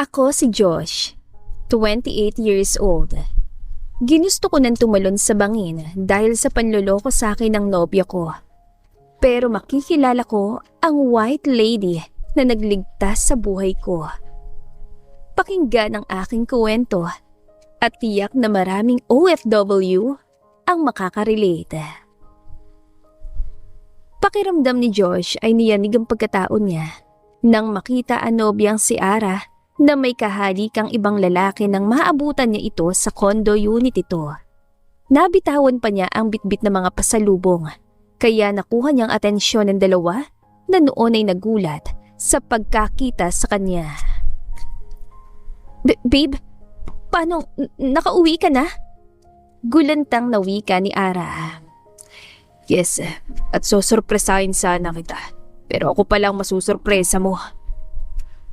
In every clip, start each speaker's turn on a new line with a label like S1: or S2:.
S1: Ako si Josh, 28 years old. Ginusto ko nang tumalon sa bangin dahil sa panloloko sa akin ng nobya ko. Pero makikilala ko ang white lady na nagligtas sa buhay ko. Pakinggan ang aking kwento at tiyak na maraming OFW ang makakarelate. Pakiramdam ni Josh ay niyanig ang pagkatao niya nang makita ang nobyang si Ara na may kahalikang ibang lalaki nang maabutan niya ito sa condo unit ito. Nabitawan pa niya ang bitbit na mga pasalubong, kaya nakuha niyang atensyon ng dalawa na noon ay nagulat sa pagkakita sa kanya. Babe, paano? Nakauwi ka na? Gulantang na wika ni Ara.
S2: Yes, at susurpresahin sana kita. Pero ako palang masusurpresa mo.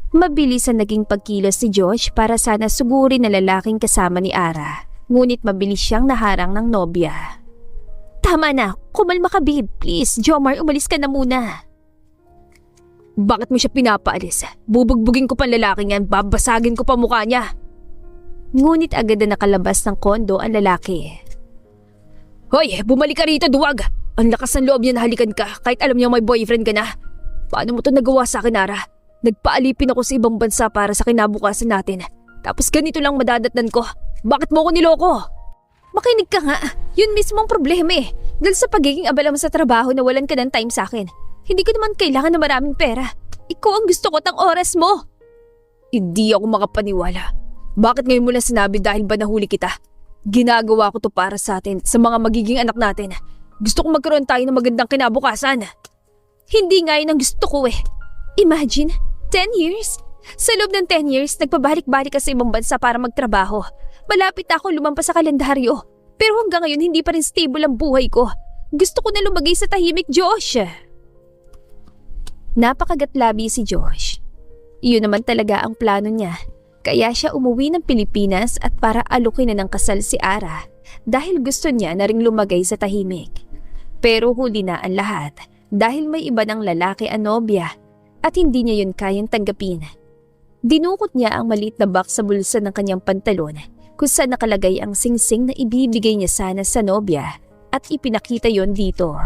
S1: Mabilis ang naging pagkilos si Josh para sana sugurin na lalaking kasama ni Ara. Ngunit mabilis siyang naharang ng nobya. Tama na, kumalma ka babe. Please, Jomar, umalis ka na muna.
S2: Bakit mo siya pinapaalis? Bubugbugin ko pa lalaking yan, babasagin ko pa mukha niya.
S1: Ngunit agad na nakalabas ng kondo ang lalaki.
S2: Hoy, bumalik ka rito, duwag! Ang lakas ng loob niya na halikan ka kahit alam niya may boyfriend ka na. Paano mo to nagawa sa akin, Ara? Nagpaalipin ako sa ibang bansa para sa kinabukasan natin. Tapos ganito lang madadatnan ko. Bakit mo ko niloko?
S1: Makinig ka nga. Yun mismo ang problema eh. Dahil sa pagiging abala mo sa trabaho na walan ka ng time sa akin. Hindi ko naman kailangan ng maraming pera. Ikaw ang gusto ko tang oras mo.
S2: Hindi ako makapaniwala. Bakit ngayon mo lang sinabi dahil ba nahuli kita? Ginagawa ko to para sa atin, sa mga magiging anak natin. Gusto ko magkaroon tayo ng magandang kinabukasan.
S1: Hindi nga yun ang gusto ko eh. Imagine, 10 years? Sa loob ng 10 years, nagpabalik-balik ka sa ibang bansa para magtrabaho. Malapit na ako lumampas sa kalendaryo. Pero hanggang ngayon, hindi pa rin stable ang buhay ko. Gusto ko na lumagay sa tahimik, Josh. Napakagatlabi si Josh. Iyon naman talaga ang plano niya. Kaya siya umuwi ng Pilipinas at para alukin na ng kasal si Ara dahil gusto niya na ring lumagay sa tahimik. Pero huli na ang lahat dahil may iba ng lalaki ang nobya at hindi niya yun kayang tanggapin. Dinukot niya ang maliit na box sa bulsa ng kanyang pantalon kung saan nakalagay ang singsing na ibibigay niya sana sa nobya at ipinakita yon dito.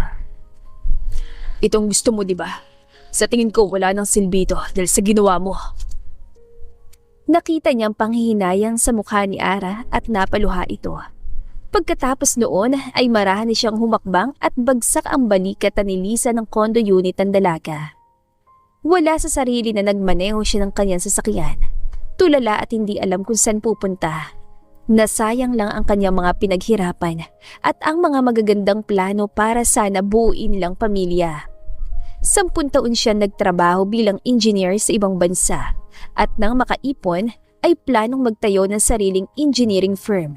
S2: Itong gusto mo, di ba? Sa tingin ko wala nang silbi ito dahil sa ginawa mo.
S1: Nakita niyang panghihinayang sa mukha ni Ara at napaluha ito. Pagkatapos noon ay marahas siyang humakbang at bagsak ang balikat na nilisa ng condo unit ng dalaga. Wala sa sarili na nagmaneho siya ng kanyang sasakyan. Tulala at hindi alam kung saan pupunta. Nasayang lang ang kanyang mga pinaghirapan at ang mga magagandang plano para sana buuin nilang pamilya. 10 taon siya nagtrabaho bilang engineer sa ibang bansa at nang makaipon ay planong magtayo ng sariling engineering firm.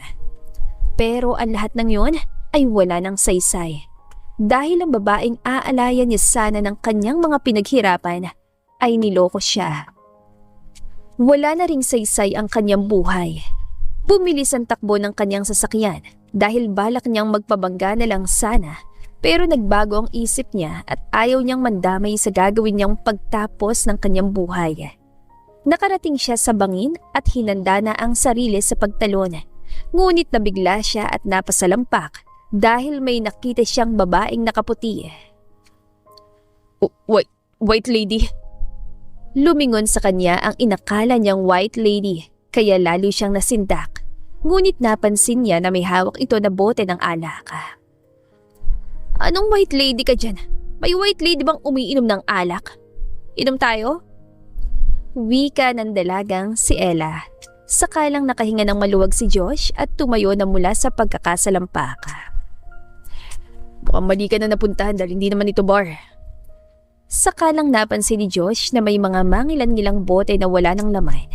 S1: Pero ang lahat ng yon ay wala ng saysay. Dahil ang babaeng aalayan niya sana ng kanyang mga pinaghirapan ay niloko siya. Wala na ring saysay ang kanyang buhay. Bumilis ang takbo ng kanyang sasakyan dahil balak niyang magpabangga na lang sana. Pero nagbago ang isip niya at ayaw niyang mandamay sa gagawin niyang pagtapos ng kanyang buhay. Nakarating siya sa bangin at hinanda na ang sarili sa pagtalon. Ngunit nabigla siya at napasalampak dahil may nakita siyang babaeng nakaputi.
S2: White lady?
S1: Lumingon sa kanya ang inakala niyang white lady kaya lalo siyang nasindak. Ngunit napansin niya na may hawak ito na bote ng alak. Anong white lady ka dyan? May white lady bang umiinom ng alak? Inom tayo? Wika ng dalagang si Ella. Sakalang nakahinga ng maluwag si Josh at tumayo na mula sa pagkakasalampak.
S2: Mukhang mali ka na napuntahan dahil hindi naman ito bar.
S1: Sakalang napansin ni Josh na may mga mangilan-ngilang bote na wala ng laman.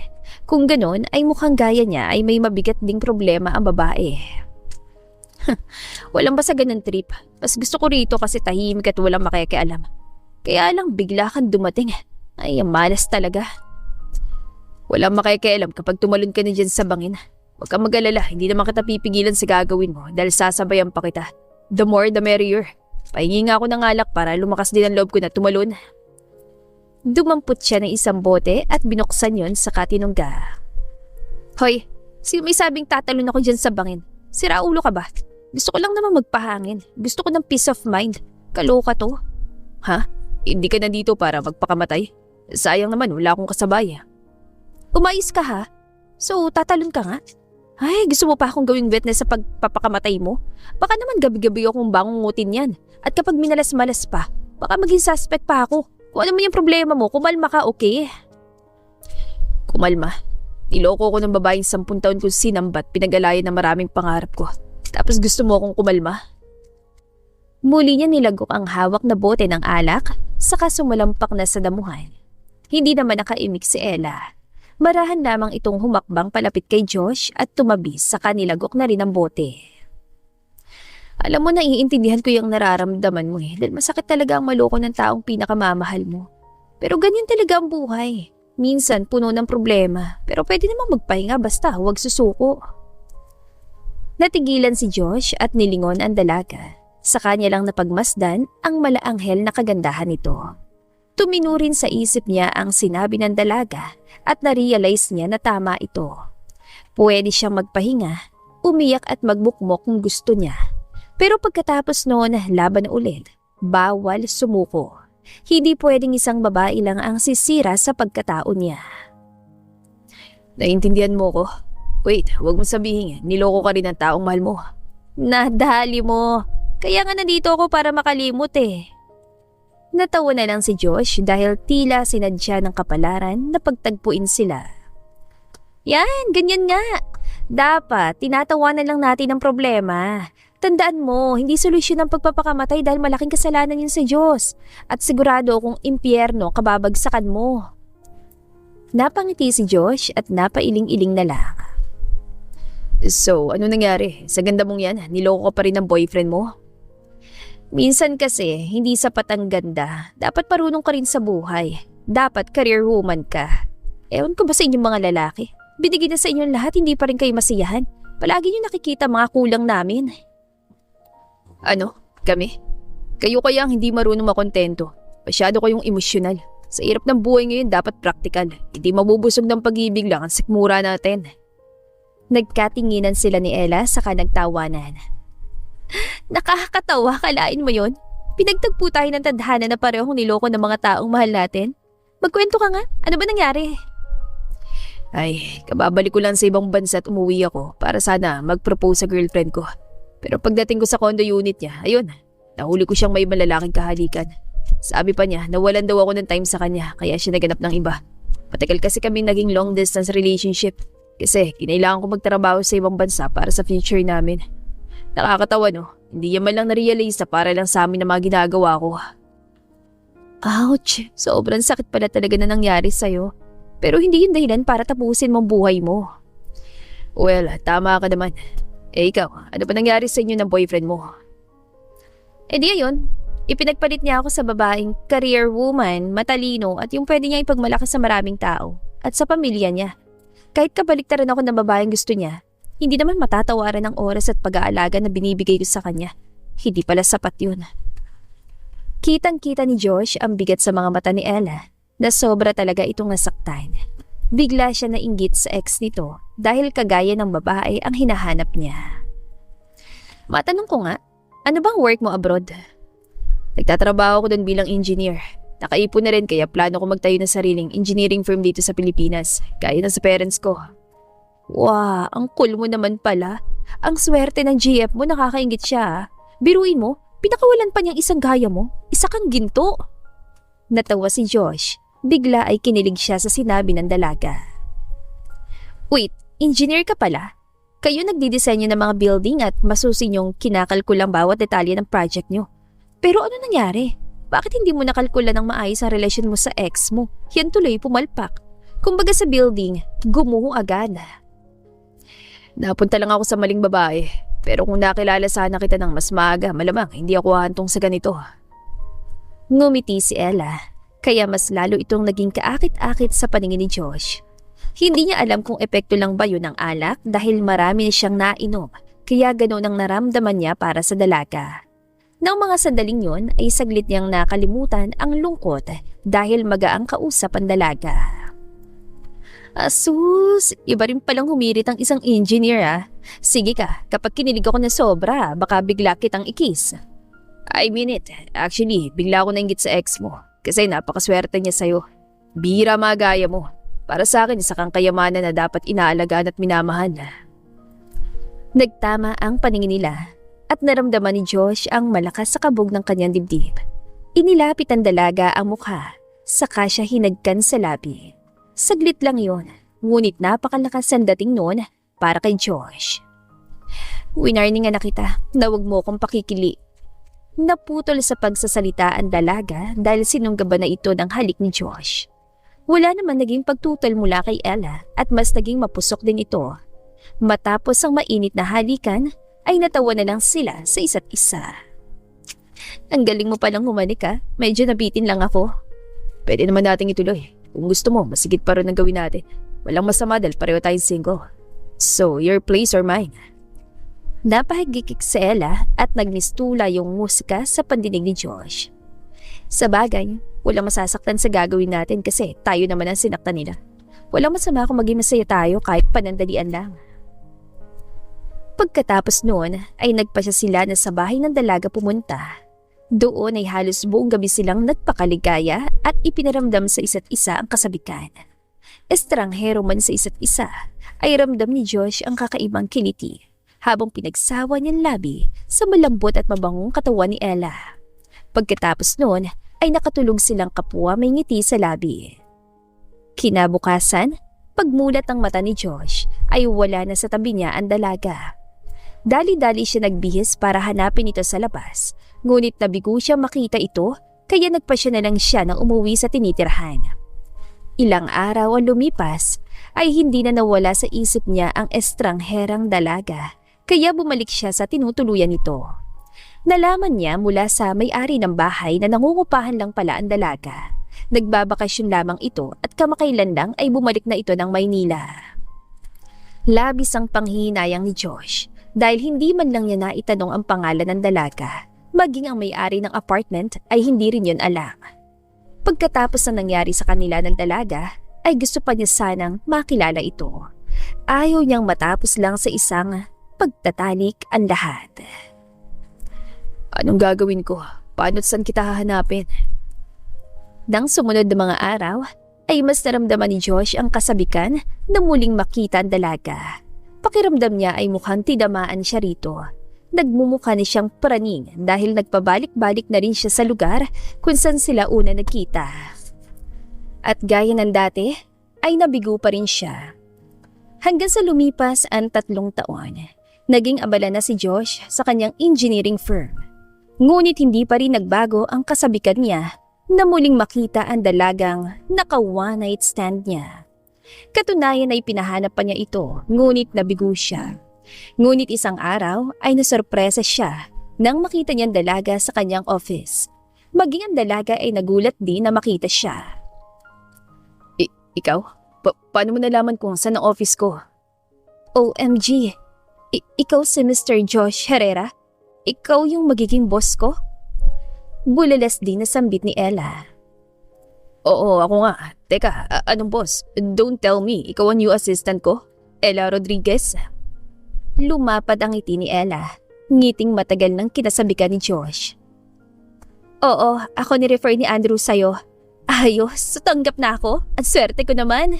S1: Kung ganon ay mukhang gaya niya ay may mabigat ding problema ang babae. Walang basta ganun trip. Mas gusto ko rito kasi tahimik at walang makikialam. Kaya lang bigla kang dumating. Ay, ang malas talaga.
S2: Walang makikialam kapag tumalon ka na dyan sa bangin. Huwag kang mag-alala, hindi naman kita pipigilan sa gagawin mo dahil sasabayan pa kita. The more the merrier. Pahingi nga ako ng alak para lumakas din ang loob ko na tumalon.
S1: Dumampot siya ng isang bote at binuksan yon sa katinungga. Hoy, sino may sabing tatalon ako dyan sa bangin? Sira ulo ka ba? Gusto ko lang naman magpahangin. Gusto ko ng peace of mind. Kaloka to.
S2: Ha? Hindi ka na dito para magpakamatay? Sayang naman, wala akong kasabay.
S1: Umayos ka ha? So, tatalon ka nga? Ay, gusto mo pa akong gawing witness sa pagpapakamatay mo? Baka naman gabi-gabi akong bangungutin yan. At kapag minalas-malas pa, baka maging suspect pa ako. Kung ano man yung problema mo, kumalma ka, okay?
S2: Kumalma. Niloko ko ng babaeng 10 taon kung sinambat, pinag-alayan ng maraming pangarap ko. Tapos gusto mo akong kumalma?
S1: Muli niya nilagok ang hawak na bote ng alak, saka sumalampak na sa damuhan. Hindi naman nakaimik si Ella. Marahan lamang itong humakbang palapit kay Josh at tumabi sa kanilagok na rin ang bote. Alam mo, naiintindihan ko yung nararamdaman mo dahil masakit talaga ang maloko ng taong pinakamamahal mo. Pero ganyan talaga ang buhay. Minsan puno ng problema, pero pwede namang magpahinga basta huwag susuko. Natigilan si Josh at nilingon ang dalaga. Sa kanya lang napagmasdan ang malaanghel na kagandahan nito. Tumino rin sa isip niya ang sinabi ng dalaga at na-realize niya na tama ito. Pwede siyang magpahinga, umiyak at magbukmok kung gusto niya. Pero pagkatapos noon, laban na ulit. Bawal sumuko. Hindi pwedeng isang babae lang ang sisira sa pagkatao niya.
S2: Naiintindihan mo ko? Wait, huwag mo sabihin, niloko ka rin ng taong mahal mo.
S1: Nadali mo. Kaya nga nandito ako para makalimot Natawa na lang si Josh dahil tila sinadya ng kapalaran na pagtagpuin sila. Yan, ganyan nga. Dapat, tinatawanan lang natin ang problema. Tandaan mo, hindi solusyon ang pagpapakamatay dahil malaking kasalanan yun sa Diyos. At sigurado kung impyerno kababagsakan mo. Napangiti si Josh at napailing-iling na lang.
S2: So, ano nangyari? Sa ganda mong yan, niloko ka pa rin ng boyfriend mo?
S1: Minsan kasi, hindi sapat ang ganda. Dapat marunong ka rin sa buhay. Dapat career woman ka. Ewan ko ba sa inyong mga lalaki? Binigay na sa inyong lahat, hindi pa rin kayo masiyahan. Palagi nyo nakikita mga kulang namin.
S2: Ano? Kami? Kayo kaya ang hindi marunong makontento. Masyado kayong emosyonal. Sa hirap ng buhay ngayon, dapat praktikal. Hindi mabubusog ng pag-ibig lang ang sikmura natin.
S1: Nagkatinginan sila ni Ella saka nagtawanan. Nakakatawa, kalain mo yon? Pinagtagpo tayo ng tadhana na parehong niloko ng mga taong mahal natin. Magkwento ka nga, ano ba nangyari?
S2: Ay, kababalik ko lang sa ibang bansa at umuwi ako para sana mag-propose sa girlfriend ko. Pero pagdating ko sa condo unit niya, ayun, nahuli ko siyang may malalaking kahalikan. Sabi pa niya, nawalan daw ako ng time sa kanya kaya siya naganap ng iba. Matagal kasi kami naging long distance relationship kasi kinailangan ko magtrabaho sa ibang bansa para sa future namin. Nakakatawa no, hindi niya man lang na-realize na para lang sa amin na mga ginagawa ko.
S1: Ouch, sobrang sakit pala talaga na nangyari sa'yo. Pero hindi yun dahilan para tapusin mong buhay mo.
S2: Well, tama ka naman. Ikaw, ano ba nangyari sa inyo ng boyfriend mo?
S1: Di ayun, ipinagpalit niya ako sa babaeng career woman, matalino at yung pwede niya ipagmalaki sa maraming tao at sa pamilya niya. Kahit kabaliktaran ako ng babaeng gusto niya, hindi naman matatawaran ang oras at pag-aalaga na binibigay ko sa kanya. Hindi pala sapat yun. Kitang-kita ni Josh ang bigat sa mga mata ni Ella na sobra talaga itong nasaktan. Bigla siya nainggit sa ex nito dahil kagaya ng babae ang hinahanap niya. Matanong ko nga, ano bang work mo abroad?
S2: Nagtatrabaho ko doon bilang engineer. Nakaipon na rin kaya plano ko magtayo ng sariling engineering firm dito sa Pilipinas, gaya na sa parents ko.
S1: Wow, ang cool mo naman pala. Ang swerte ng GF mo, nakakaingit siya. Biruin mo, pinakawalan pa niyang isang gaya mo, isa kang ginto. Natawa si Josh. Bigla ay kinilig siya sa sinabi ng dalaga. Wait, engineer ka pala? Kayo nagdidisenyo ng mga building at masusin yung kinakalkulang bawat detalye ng project nyo. Pero ano nangyari? Bakit hindi mo nakalkula ng maayos ang relasyon mo sa ex mo? Yan tuloy pumalpak. Kumbaga sa building, gumuho agad.
S2: Napunta lang ako sa maling babae. Pero kung nakilala sana kita ng mas maaga, malamang hindi ako hahantong sa ganito.
S1: Ngumiti si Ella. Kaya mas lalo itong naging kaakit-akit sa paningin ni Josh. Hindi niya alam kung epekto lang ba yun ng alak dahil marami na siyang nainom, kaya ganoon ang naramdaman niya para sa dalaga. Nang mga sandaling yon ay saglit niyang nakalimutan ang lungkot dahil magaang kausap ang dalaga. Asus, iba rin palang humirit ang isang engineer ah. Sige ka, kapag kinilig ako na sobra, baka bigla kitang ikis. I mean it. Actually, bigla ako nainggit sa ex mo kasi napakaswerte niya sa'yo. Bira magaya mo. Para sa akin, isa kang kayamanan na dapat inaalagaan at minamahal. Nagtama ang paningin nila at naramdaman ni Josh ang malakas sa kabog ng kanyang dibdib. Inilapit ang dalaga ang mukha, saka siya hinagkan sa labi. Saglit lang yon, ngunit napakalakas ang dating noon para kay Josh. Winarningan na kita na huwag mo akong pakikili. Naputol sa pagsasalita ang dalaga dahil sinunggaban na ito ng halik ni Josh. Wala naman naging pagtutol mula kay Ella at mas naging mapusok din ito. Matapos ang mainit na halikan, ay natawa na lang sila sa isa't isa. Ang galing mo palang humanik ha, medyo nabitin lang ako. Pwede naman nating ituloy. Kung gusto mo, masigit pa rin ang gawin natin. Walang masama dahil pareho tayong single. So, your place or mine? Napahigikik si Ella at nagmistula yung musika sa pandinig ni Josh. Sa bagay, walang masasaktan sa gagawin natin kasi tayo naman ang sinaktan nila. Walang masama kung maging masaya tayo kahit panandalian lang. Pagkatapos noon ay nagpasya sila na sa bahay ng dalaga pumunta. Doon ay halos buong gabi silang nagpakaligaya at ipinaramdam sa isa't isa ang kasabikan. Estranghero man sa isa't isa, ay ramdam ni Josh ang kakaibang kiliti habang pinagsawa niyang labi sa malambot at mabangong katawan ni Ella. Pagkatapos noon ay nakatulog silang kapwa may ngiti sa labi. Kinabukasan, pagmulat ng mata ni Josh ay wala na sa tabi niya ang dalaga. Dali-dali siya nagbihis para hanapin ito sa labas, ngunit nabigo siya makita ito kaya nagpasya na lang siya nang umuwi sa tinitirahan. Ilang araw ang lumipas ay hindi na nawala sa isip niya ang estrangherang dalaga kaya bumalik siya sa tinutuluyan nito. Nalaman niya mula sa may-ari ng bahay na nangungupahan lang pala ang dalaga. Nagbabakasyon lamang ito at kamakailan lang ay bumalik na ito ng Maynila. Labis ang panghihinayang ni Josh dahil hindi man lang niya naitanong ang pangalan ng dalaga, maging ang may-ari ng apartment ay hindi rin yun alam. Pagkatapos na nangyari sa kanila ng dalaga, ay gusto pa niya sanang makilala ito. Ayaw niyang matapos lang sa isang pagtatalik ang lahat. Anong gagawin ko? Paano't saan kita hahanapin? Nang sumunod na mga araw, ay mas naramdaman ni Josh ang kasabikan na muling makita ang dalaga. Pakiramdam niya ay mukhang tidamaan siya rito. Nagmumukha ni siyang praning dahil nagpabalik-balik na rin siya sa lugar kung saan sila una nagkita. At gaya ng dati, ay nabigo pa rin siya. Hanggang sa lumipas ang 3 taon, naging abala na si Josh sa kanyang engineering firm. Ngunit hindi pa rin nagbago ang kasabikan niya na muling makita ang dalagang naka-one night stand niya. Katunayan ay pinahanap pa niya ito, ngunit nabigo siya. Ngunit isang araw ay nasorpresa siya nang makita niyang dalaga sa kanyang office. Maging ang dalaga ay nagulat din na makita siya. Ikaw? Paano mo nalaman kung saan ang office ko? OMG! Ikaw si Mr. Josh Herrera? Ikaw yung magiging boss ko? Bulalas din na sambit ni Ella. Oo, ako nga. Teka, anong boss? Don't tell me, ikaw ang new assistant ko? Ella Rodriguez? Lumapad ang ngiti ni Ella. Ngiting matagal nang kinasabikan ni Josh. Oo, ako ni-refer ni Andrew sa'yo. Ayos, tanggap na ako. Ang swerte ko naman.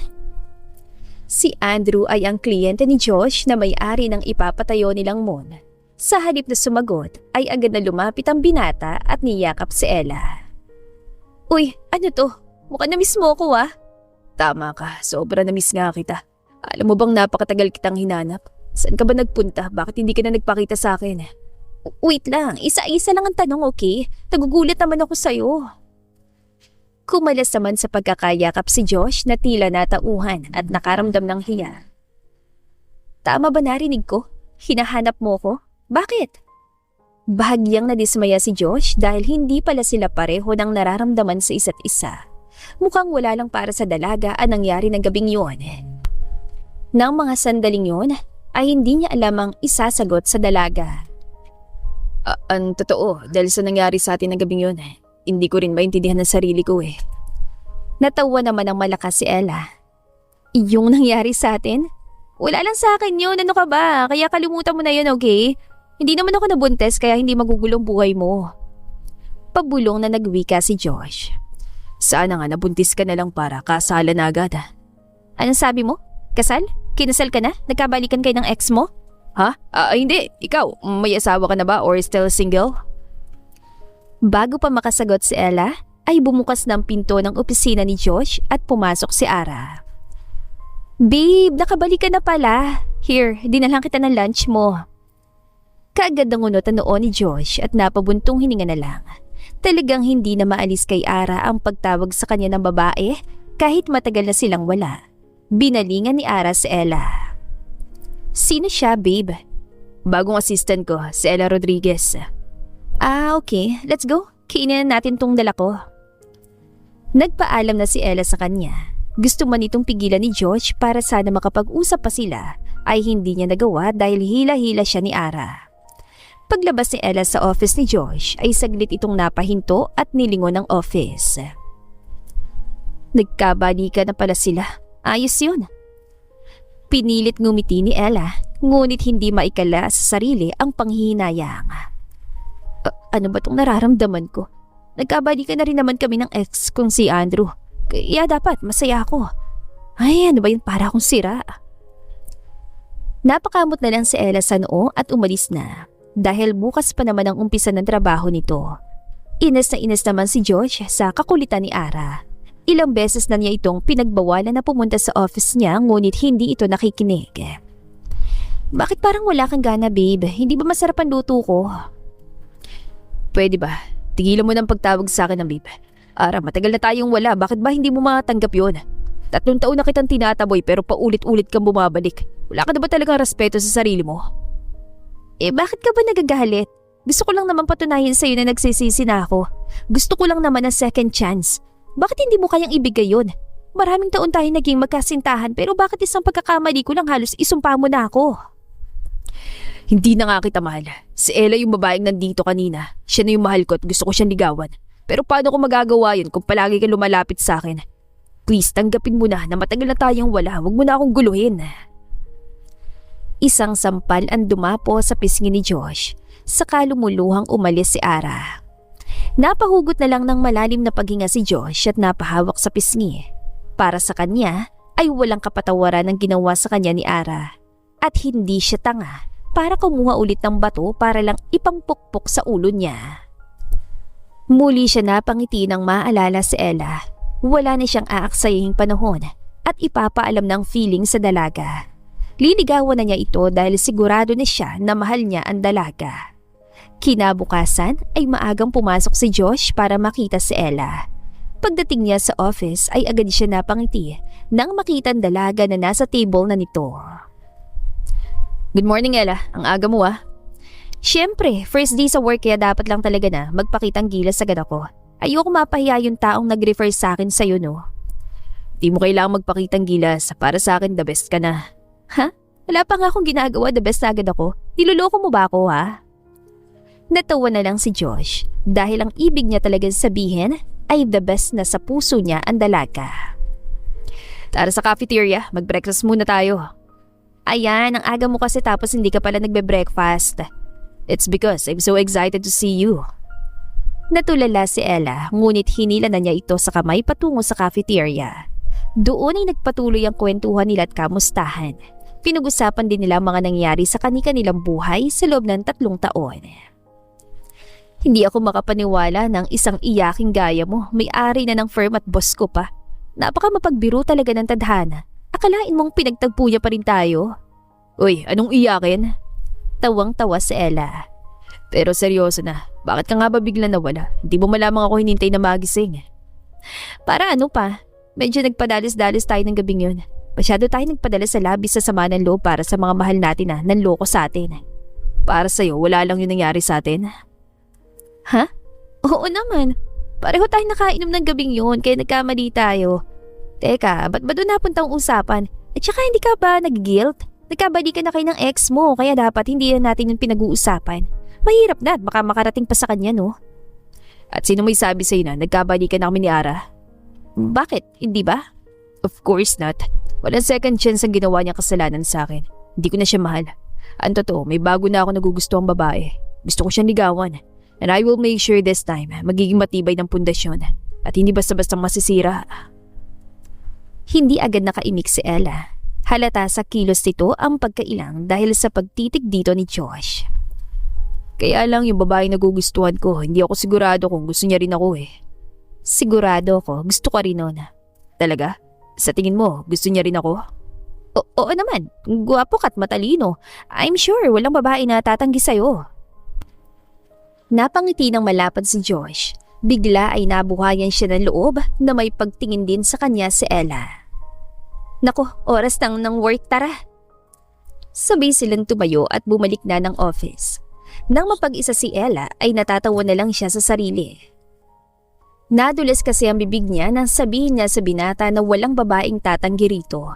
S1: Si Andrew ay ang kliyente ni Josh na may-ari ng ipapatayo nilang mall. Sa halip na sumagot, ay agad na lumapit ang binata at niyakap si Ella. Uy, ano to? Mukhang na-miss mo ko ah. Tama ka, sobra na-miss nga kita. Alam mo bang napakatagal kitang hinanap? Saan ka ba nagpunta? Bakit hindi ka na nagpakita sa akin? Wait lang, isa-isa lang ang tanong, okay? Nagugulat naman ako sa'yo. Kumalas naman sa pagkakayakap si Josh na tila natauhan at nakaramdam ng hiya. Tama ba narinig ko? Hinahanap mo ko? Bakit? Bahagyang nadismaya si Josh dahil hindi pala sila pareho ng nararamdaman sa isa't isa. Mukhang wala lang para sa dalaga ang nangyari ng gabing yun. Nang mga sandaling yun, ay hindi niya alam ang isasagot sa dalaga.
S2: Ang totoo, dahil sa nangyari sa atin ng gabing yun, hindi ko rin maintindihan ng sarili ko eh.
S1: Natawa naman ng malakas si Ella. Yung nangyari sa atin? Wala lang sa akin yun, ano ka ba? Kaya kalimutan mo na yun, okay? Hindi naman ako nabuntes kaya hindi magugulong buhay mo. Pabulong na nagwika si Josh.
S2: Sana nga nabuntis ka na lang para kasalan na agad.
S1: Anong sabi mo? Kasal? Kinasal ka na? Nagkabalikan kayo ng ex mo?
S2: Ha? Hindi. Ikaw, may asawa ka na ba or still single?
S1: Bago pa makasagot si Ella, ay bumukas ng pinto ng opisina ni Josh at pumasok si Ara. Babe, nakabalik ka na pala. Here, dinalang kita ng lunch mo. Kaagad nangunot ang noo ni Josh at napabuntong hininga na lang. Talagang hindi na maalis kay Ara ang pagtawag sa kanya ng babae kahit matagal na silang wala. Binalingan ni Ara si Ella. Sino siya, babe?
S2: Bagong assistant ko, si Ella Rodriguez.
S1: Okay. Let's go. Kainin na natin tong dala ko. Nagpaalam na si Ella sa kanya. Gusto man itong pigilan ni Josh para sana makapag-usap pa sila ay hindi niya nagawa dahil hila-hila siya ni Ara. Paglabas ni Ella sa office ni Josh ay saglit itong napahinto at nilingon ng office. Nagkabalikan na pala sila. Ayos yun. Pinilit ngumiti ni Ella, ngunit hindi maikala sa sarili ang panghihinayang. Ano ba tong nararamdaman ko? Nagkabalikan na rin naman kami ng ex kong si Andrew. Kaya dapat masaya ako. Ay, ano ba yun, para akong sira? Napakamot na lang si Ella sa noo at umalis na. Dahil bukas pa naman ang umpisa ng trabaho nito. Inas na inas naman si Josh sa kakulitan ni Ara. Ilang beses na niya itong pinagbawalan na pumunta sa office niya ngunit hindi ito nakikinig. Bakit parang wala kang gana, babe? Hindi ba masarap ang luto ko?
S2: Pwede ba? Tigilan mo ng pagtawag sa akin ng babe. Ara, matagal na tayong wala. Bakit ba hindi mo matanggap yun? 3 taon na kitang tinataboy pero paulit-ulit kang bumabalik. Wala ka na ba talagang respeto sa sarili mo?
S1: Bakit ka ba nagagalit? Gusto ko lang naman patunayan sa'yo na nagsisisi na ako. Gusto ko lang naman ng second chance. Bakit hindi mo kayang ibigay yun? Maraming taon tayo naging magkasintahan pero bakit isang pagkakamali ko lang halos isumpa mo na ako?
S2: Hindi na nga kita mahal. Si Ella yung babaeng nandito kanina. Siya na yung mahal ko at gusto ko siyang ligawan. Pero paano ko magagawa yun kung palagi ka lumalapit sa akin? Please, tanggapin mo na matagal na tayong wala. Huwag mo na akong guluhin.
S1: Isang sampal ang dumapo sa pisngi ni Josh. Saka lumuluhang umalis si Ara. Napahugot na lang ng malalim na paghinga si Josh at napahawak sa pisngi. Para sa kanya ay walang kapatawaran ang ginawa sa kanya ni Ara. At hindi siya tanga para kumuha ulit ng bato para lang ipangpukpok sa ulo niya. Muli siya napangiti nang maalala si Ella. Wala na siyang aaksaying panahon at ipapaalam ng feeling sa dalaga. Liligawan na niya ito dahil sigurado na siya na mahal niya ang dalaga. Kinabukasan ay maagang pumasok si Josh para makita si Ella. Pagdating niya sa office ay agad siya napangiti nang makita ang dalaga na nasa table na nito.
S2: Good morning, Ella. Ang aga mo ah.
S1: Siyempre, first day sa work kaya dapat lang talaga na magpakitang gilas agad ako. Ayoko mapahiya yung taong nag-refer sa akin sa'yo, no?
S2: Di mo kailangang magpakitang gilas. Para sa akin, the best ka na.
S1: Ha? Wala pa nga akong ginagawa, the best na agad ako. Niloloko mo ba ako, ha? Natawa na lang si Josh dahil ang ibig niya talagang sabihin ay the best na sa puso niya ang dalaga.
S2: Tara sa cafeteria, mag-breakfast muna tayo.
S1: Ayan, ang aga mo kasi tapos hindi ka pala nagbe-breakfast.
S2: It's because I'm so excited to see you.
S1: Natulala si Ella ngunit hinila na niya ito sa kamay patungo sa cafeteria. Doon ay nagpatuloy ang kwentuhan nila at kamustahan. Pinag-usapan din nila mga nangyari sa kanilang buhay sa loob ng 3 taon. Hindi ako makapaniwala ng isang iyaking gaya mo, may-ari na ng firm at boss ko pa. Napaka mapagbiro talaga ng tadhana. Akalain mong pinagtagpo niya pa rin tayo?
S2: Uy, anong iyakin?
S1: Tawang-tawa si Ella.
S2: Pero seryoso na, bakit ka nga ba bigla nawala? Hindi mo malamang ako hinintay na magising.
S1: Para ano pa? Medyo nagpadalis-dalis tayo ng gabing yun. Masyado tayo nagpadala sa labis sa sama ng loob para sa mga mahal natin na nanloko sa atin.
S2: Para sa'yo, wala lang yung nangyari sa atin.
S1: Ha? Oo naman. Pareho tayo nakainom ng gabing yun kaya nagkamali tayo. Teka, ba't ba doon napunta ang usapan? At saka hindi ka ba nag-guilt? Nagkabalikan na kayo ng ex mo kaya dapat hindi natin yung pinag-uusapan. Mahirap na at baka makarating pa sa kanya, no?
S2: At sino may sabi sa'yo na nagkabalikan na kami ni Ara?
S1: Bakit? Hindi ba?
S2: Of course not. Walang second chance ang ginawa niya kasalanan sa akin. Hindi ko na siya mahal. Ang totoo, may bago na ako nagugustuhang babae. Gusto ko siyang ligawan. And I will make sure this time, magiging matibay ng pundasyon. At hindi basta-basta masisira.
S1: Hindi agad nakaimik si Ella. Halata sa kilos nito ang pagkailang dahil sa pagtitig dito ni Josh.
S2: Kaya lang yung babae nagugustuhan ko, hindi ako sigurado kung gusto niya rin ako eh.
S1: Sigurado ako, gusto ko rin nun.
S2: Talaga? Sa tingin mo, gusto niya rin ako?
S1: Oo naman, gwapo ka't matalino. I'm sure walang babae na tatanggi sa'yo. Napangiti ng malapad si Josh. Bigla ay nabuhayan siya ng loob na may pagtingin din sa kanya si Ella. Nako, oras ng work, tara. Sabay silang tumayo at bumalik na ng office. Nang mapag-isa si Ella ay natatawa na lang siya sa sarili. Nadulas kasi ang bibig niya nang sabihin niya sa binata na walang babaeng tatanggi rito.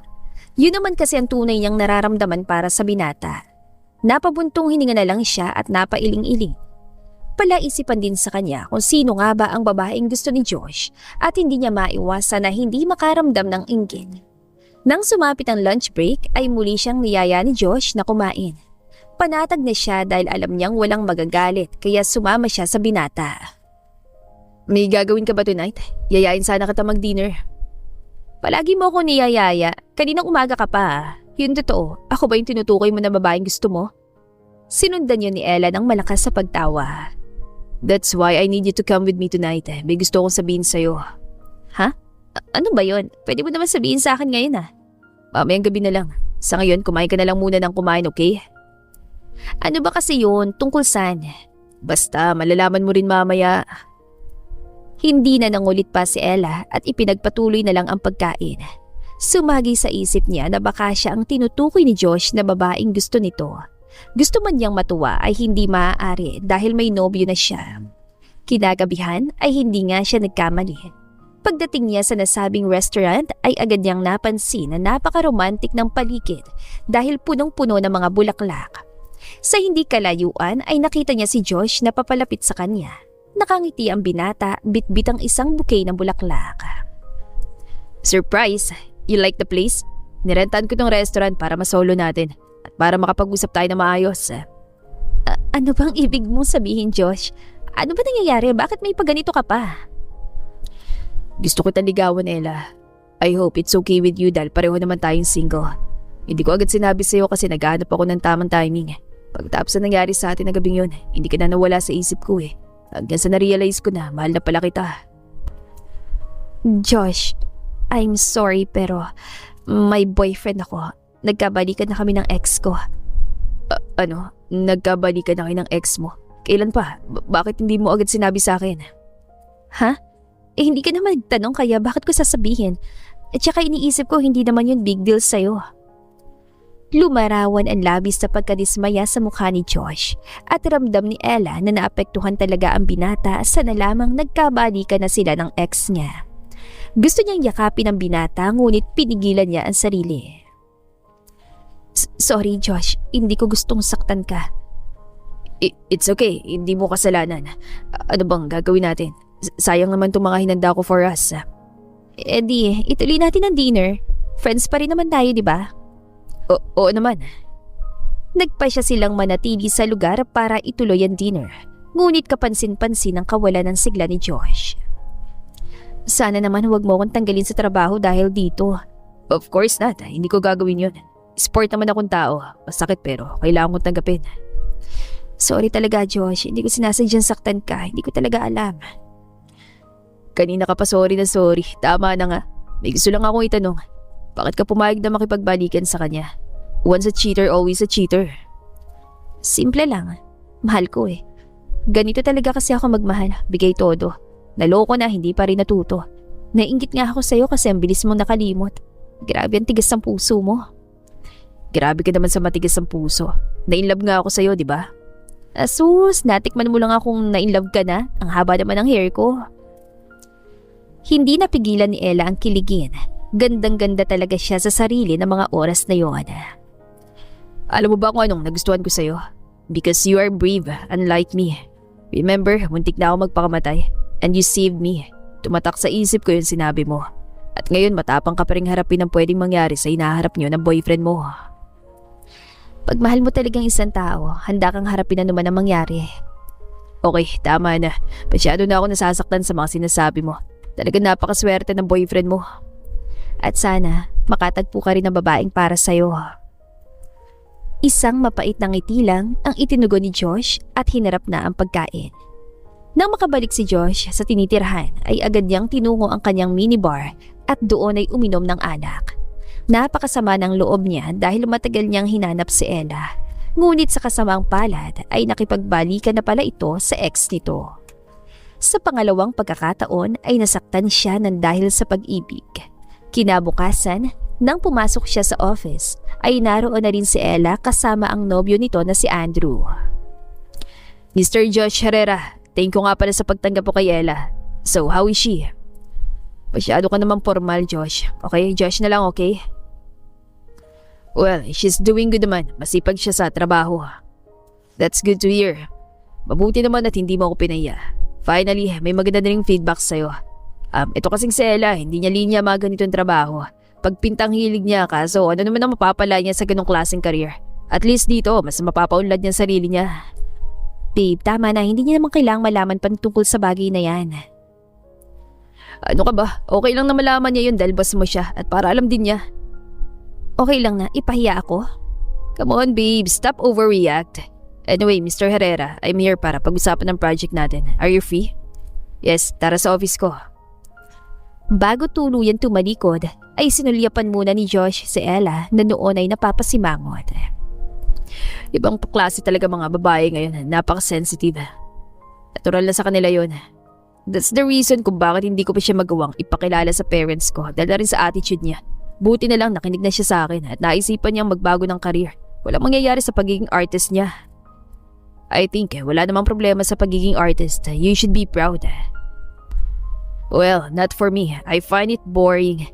S1: Yun naman kasi ang tunay niyang nararamdaman para sa binata. Napabuntong hininga na lang siya at napailing-iling. Palaisipan din sa kanya kung sino nga ba ang babaeng gusto ni Josh at hindi niya maiwasan na hindi makaramdam ng inggit. Nang sumapit ang lunch break ay muli siyang niyaya ni Josh na kumain. Panatag na siya dahil alam niyang walang magagalit kaya sumama siya sa binata.
S2: May gagawin ka ba tonight? Yayain sana kita mag-dinner.
S1: Palagi mo ako niyayaya. Kaninang umaga ka pa.
S2: Yun totoo. Ako ba yung tinutukoy mo na babaeng gusto mo?
S1: Sinundan niyo ni Ella ng malakas sa pagtawa.
S2: That's why I need you to come with me tonight. May gusto akong sabihin sa'yo.
S1: Ha? Ano ba yon? Pwede mo naman sabihin sa akin ngayon ah.
S2: Mamayang gabi na lang. Sa ngayon, kumain ka na lang muna ng kumain, okay?
S1: Ano ba kasi yun? Tungkol saan?
S2: Basta, malalaman mo rin mamaya.
S1: Hindi na nangulit pa si Ella at ipinagpatuloy na lang ang pagkain. Sumagi sa isip niya na baka siya ang tinutukoy ni Josh na babaeng gusto nito. Gusto man niyang matuwa ay hindi maaari dahil may nobyo na siya. Kinagabihan ay hindi nga siya nagkamali. Pagdating niya sa nasabing restaurant ay agad niyang napansin na napaka-romantic ng paligid dahil punong-puno ng mga bulaklak. Sa hindi kalayuan ay nakita niya si Josh na papalapit sa kanya. Nakangiti ang binata, bitbit ang isang bouquet ng bulaklak.
S2: Surprise! You like the place? Nirentan ko tong restaurant para masolo natin. At para makapag-usap tayo na maayos.
S1: Ano bang ibig mong sabihin, Josh? Ano ba nangyayari? Bakit may paganito ka pa?
S2: Gusto ko ligawan, Ella. I hope it's okay with you dahil pareho naman tayong single. Hindi ko agad sinabi sa'yo kasi naghahanap ako ng tamang timing. Pagtapos na nangyari sa atin na gabing yun, hindi ka na nawala sa isip ko eh. Hanggang sa na-realize ko na mahal na pala kita.
S1: Josh, I'm sorry pero may boyfriend ako. Nagkabalikan na kami ng ex ko.
S2: Ano? Nagkabalikan na kayo ng ex mo? Kailan pa? Bakit hindi mo agad sinabi sa akin?
S1: Ha? Hindi ka naman nagtanong kaya bakit ko sasabihin? At saka iniisip ko hindi naman yun big deal sa'yo. Lumarawan ang labis sa pagkadismaya sa mukha ni Josh at ramdam ni Ella na naapektuhan talaga ang binata sa nalamang nagkabalikan na sila ng ex niya. Gusto niyang yakapin ang binata ngunit pinigilan niya ang sarili. Sorry Josh, hindi ko gustong saktan ka.
S2: It's okay, hindi mo kasalanan. Ano bang gagawin natin? Sayang naman itong mga hinanda ko for us.
S1: Di, ituloy natin ang dinner. Friends pa rin naman tayo, di ba?
S2: Oo naman.
S1: Nagpasya silang manatili sa lugar para ituloy ang dinner. Ngunit kapansin-pansin ang kawalan ng sigla ni Josh. Sana naman huwag mo akong tanggalin sa trabaho dahil dito.
S2: Of course not, hindi ko gagawin yun. Sport naman akong tao. Masakit pero kailangan ko tanggapin.
S1: Sorry talaga Josh, hindi ko sinasadyang saktan ka. Hindi ko talaga alam.
S2: Kanina ka pa sorry na sorry. Tama na nga. May gusto lang akong itanong. Bakit ka pumayag na makipagbalikan sa kanya? Once a cheater, always a cheater.
S1: Simple lang. Mahal ko eh. Ganito talaga kasi ako magmahal. Bigay todo. Naloko na, hindi pa rin natuto. Nainggit nga ako sa'yo kasi ang bilis mong nakalimot. Grabe ang tigas ng puso mo.
S2: Grabe ka naman sa matigas ng puso. Na-inlove nga ako sa'yo, di ba?
S1: Asus, natikman mo lang akong na-inlove ka na. Ang haba naman ng hair ko. Hindi napigilan ni Ella ang kiligin. Gandang-ganda talaga siya sa sarili ng mga oras na yon.
S2: Alam mo ba kung anong nagustuhan ko sa'yo? Because you are brave, unlike me. Remember, muntik na ako magpakamatay. And you saved me. Tumatak sa isip ko yung sinabi mo. At ngayon matapang ka pa rin harapin ang pwedeng mangyari sa hinaharap niyo ng boyfriend mo.
S1: Pag mahal mo talagang isang tao, handa kang harapin na naman ang mangyari.
S2: Okay, tama na. Masyado na ako nasasaktan sa mga sinasabi mo. Talagang napakaswerte ng boyfriend mo.
S1: At sana, makatagpo ka rin ng babaeng para sa'yo. Isang mapait na ngiti lang ang itinugon ni Josh at hinarap na ang pagkain. Nang makabalik si Josh sa tinitirhan ay agad niyang tinungo ang kanyang minibar at doon ay uminom ng alak. Napakasama ng loob niya dahil matagal niyang hinanap si Ella. Ngunit sa kasamang palad ay nakipagbalikan na pala ito sa ex nito. Sa pangalawang pagkakataon ay nasaktan siya ng dahil sa pag-ibig. Kinabukasan, nang pumasok siya sa office, ay naroon na rin si Ella kasama ang nobyo nito na si Andrew.
S2: Mr. Josh Herrera, thank you nga pala sa pagtanggap po kay Ella. So, how is she? Masyado ka naman formal, Josh. Okay, Josh na lang, okay? Well, she's doing good naman. Masipag siya sa trabaho. That's good to hear. Mabuti naman at hindi mo ako pinaya. Finally, may maganda na ring feedback sa'yo. Ito kasing si Ella, hindi niya linya mga ganitong trabaho. Pagpintang hilig niya kaso ano naman ang mapapala niya sa ganong klaseng career. At least dito, mas mapapaunlad niya sarili niya.
S1: Babe, tama na. Hindi niya naman kailangang malaman pa tungkol sa bagay na yan.
S2: Ano ka ba? Okay lang na malaman niya yun dahil boss mo siya at para alam din niya.
S1: Okay lang na, ipahiya ako?
S2: Come on babe, stop overreact. Anyway, Mr. Herrera, I'm here para pag-usapan ng project natin. Are you free? Yes, tara sa office ko.
S1: Bago tuluyan tumalikod, ay sinulyapan muna ni Josh si Ella na noon ay napapasimangot.
S2: Ibang klase talaga mga babae ngayon, napaka-sensitive. Natural na sa kanila yun. That's the reason kung bakit hindi ko pa siya magawang ipakilala sa parents ko dahil na rin sa attitude niya. Buti na lang nakinig na siya sa akin at naisipan niyang magbago ng career. Walang mangyayari sa pagiging artist niya. I think wala namang problema sa pagiging artist. You should be proud. Well, not for me. I find it boring.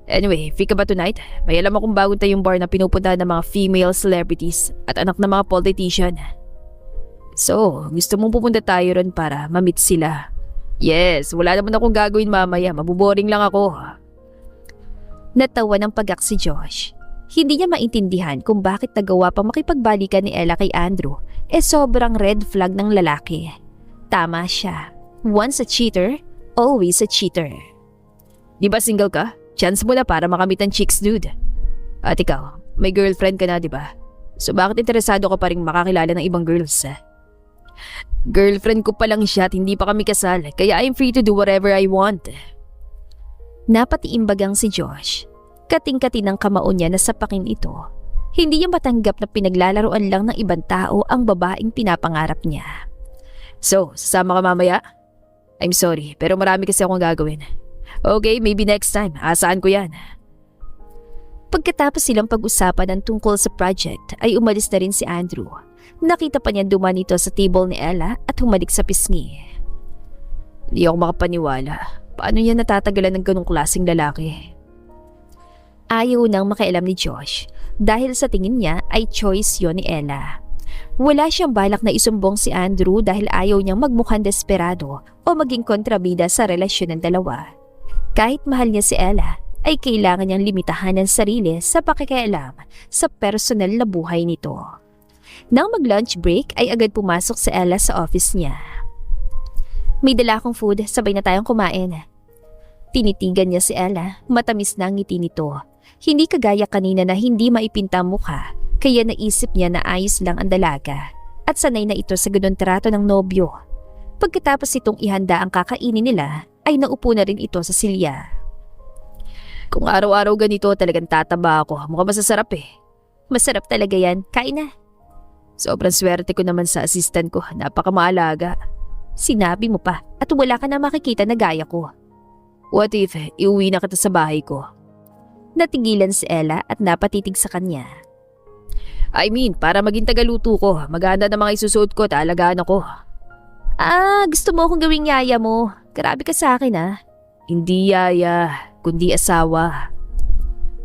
S2: Anyway, free ka ba tonight? May alam akong bagong tayong bar na pinupuntahan ng mga female celebrities at anak ng mga politician. So, gusto mong pupunta tayo ron para ma-meet sila? Yes, wala naman akong gagawin mamaya. Mabuboring lang ako.
S1: Natawa ng pagak si Josh. Hindi niya maintindihan kung bakit nagawa pa makipagbalikan ni Ella kay Andrew. Sobrang red flag ng lalaki. Tama siya. Once a cheater, always a cheater.
S2: Di ba single ka? Chance mo na para makamit ang chicks, dude. At ikaw, may girlfriend ka na, di ba? So bakit interesado ka pa rin makakilala ng ibang girls? Girlfriend ko pa lang siya at hindi pa kami kasal, kaya I'm free to do whatever I want.
S1: Napatiimbagang si Josh. Kating-kati ng kamao niya na sapakin ito. Hindi niya matanggap na pinaglalaroan lang ng ibang tao ang babaeng pinapangarap niya.
S2: So, sasama ka mamaya? I'm sorry, pero marami kasi akong gagawin. Okay, maybe next time. Asaan ko yan.
S1: Pagkatapos silang pag-usapan ng tungkol sa project ay umalis na rin si Andrew. Nakita pa niya duman ito sa table ni Ella at humalik sa pisngi.
S2: Hindi ako makapaniwala. Paano niya natatagalan ng ganong klaseng lalaki?
S1: Ayaw nang makialam ni Josh dahil sa tingin niya ay choice yon ni Ella. Wala siyang balak na isumbong si Andrew dahil ayaw niyang magmukhang desperado o maging kontrabida sa relasyon ng dalawa. Kahit mahal niya si Ella, ay kailangan niyang limitahan ang sarili sa pakikialam sa personal na buhay nito. Nang mag-lunch break ay agad pumasok si Ella sa office niya. May dala akong food, sabay na tayong kumain. Tinitigan niya si Ella, matamis na ang ngiti nito. Hindi kagaya kanina na hindi maipinta mukha, kaya naisip niya na ayos lang ang dalaga at sanay na ito sa ganun trato ng nobyo. Pagkatapos itong ihanda ang kakainin nila, ay naupo na rin ito sa silya.
S2: Kung araw-araw ganito talagang tataba ako, mukhang masasarap eh.
S1: Masarap talaga yan, kain na.
S2: Sobrang swerte ko naman sa assistant ko, napakamaalaga.
S1: Sinabi mo pa at wala ka na makikita na gaya ko.
S2: What if iuwi na kita sa bahay ko?
S1: Natigilan si Ella at napatitig sa kanya.
S2: I mean, para maging tagaluto ko, maganda na mga isusuot ko at alagaan ako.
S1: Gusto mo akong gawing yaya mo. Grabe ka sa akin ah.
S2: Hindi yaya, kundi asawa.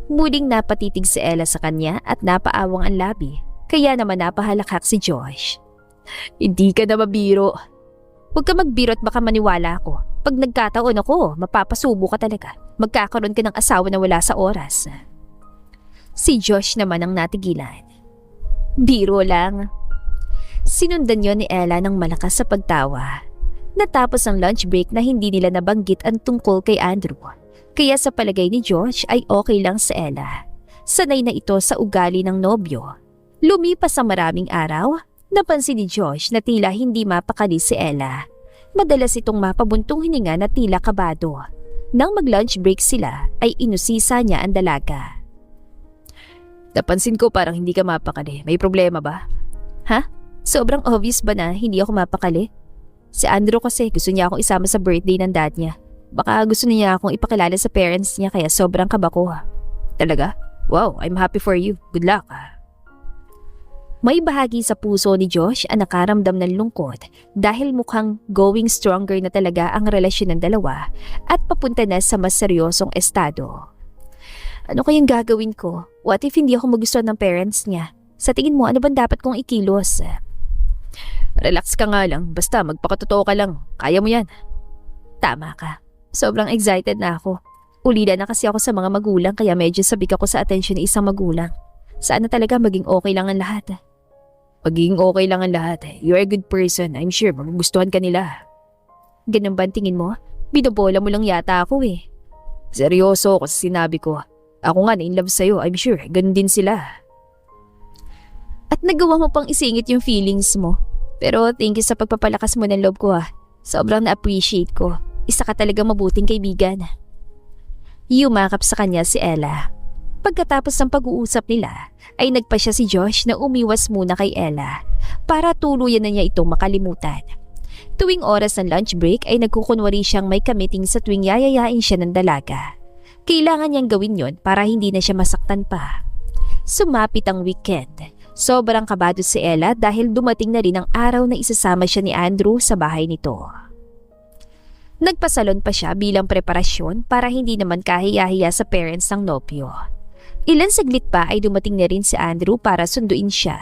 S1: Muling napatitig si Ella sa kanya at napaawang ang labi, Kaya naman napahalakak si Josh.
S2: Hindi ka na mabiro.
S1: Huwag ka magbiro at baka maniwala ako. Pag nagkataon ako, mapapasubo ka talaga. Magkakaroon ka ng asawa na wala sa oras. Si Josh naman ang natigilan. Biro lang. Sinundan yon ni Ella ng malakas sa pagtawa. Natapos ang lunch break na hindi nila nabanggit ang tungkol kay Andrew. Kaya sa palagay ni Josh ay okay lang sa Ella. Sanay na ito sa ugali ng nobyo. Lumipas ang maraming araw, napansin ni Josh na tila hindi mapakali si Ella. Madalas itong mapabuntong hininga na tila kabado. Nang mag-lunch break sila ay inusisa niya ang dalaga.
S2: Napansin ko parang hindi ka mapakali. May problema ba?
S1: Ha? Sobrang obvious ba na hindi ako mapakali? Si Andrew kasi gusto niya akong isama sa birthday ng dad niya. Baka gusto niya akong ipakilala sa parents niya kaya sobrang kaba ko.
S2: Talaga? Wow, I'm happy for you. Good luck.
S1: May bahagi sa puso ni Josh ang nakaramdam ng lungkot dahil mukhang going stronger na talaga ang relasyon ng dalawa at papunta na sa mas seryosong estado. Ano kayang gagawin ko? What if hindi ako magustuhan ng parents niya? Sa tingin mo, ano bang dapat kong ikilos?
S2: Relax ka nga lang. Basta magpakatotoo ka lang. Kaya mo yan.
S1: Tama ka. Sobrang excited na ako. Ulila na kasi ako sa mga magulang kaya medyo sabik ako sa atensyon ng isang magulang. Sana talaga maging okay lang ang lahat.
S2: Magiging okay lang ang lahat. You're a good person. I'm sure magugustuhan ka nila.
S1: Ganun ba ang tingin mo? Binobola mo lang yata ako eh.
S2: Seryoso ako sa sinabi ko. Ako nga na in love sa'yo. I'm sure ganun din sila.
S1: At nagawa mo pang isingit yung feelings mo. Pero thank you sa pagpapalakas mo ng loob ko ah. Sobrang na-appreciate ko. Isa ka talaga mabuting kaibigan. Yumakap sa kanya si Ella. Pagkatapos ng pag-uusap nila, ay nagpa siya si Josh na umiwas muna kay Ella para tuluyan na niya itong makalimutan. Tuwing oras ng lunch break ay nagkukunwari siyang may kamiting sa tuwing yayayain siya ng dalaga. Kailangan niyang gawin yon para hindi na siya masaktan pa. Sumapit ang weekend. Sobrang kabado si Ella dahil dumating na rin ang araw na isasama siya ni Andrew sa bahay nito. Nagpasalon pa siya bilang preparasyon para hindi naman kahiya-hiya sa parents ng nobyo. Ilan saglit pa ay dumating na rin si Andrew para sunduin siya.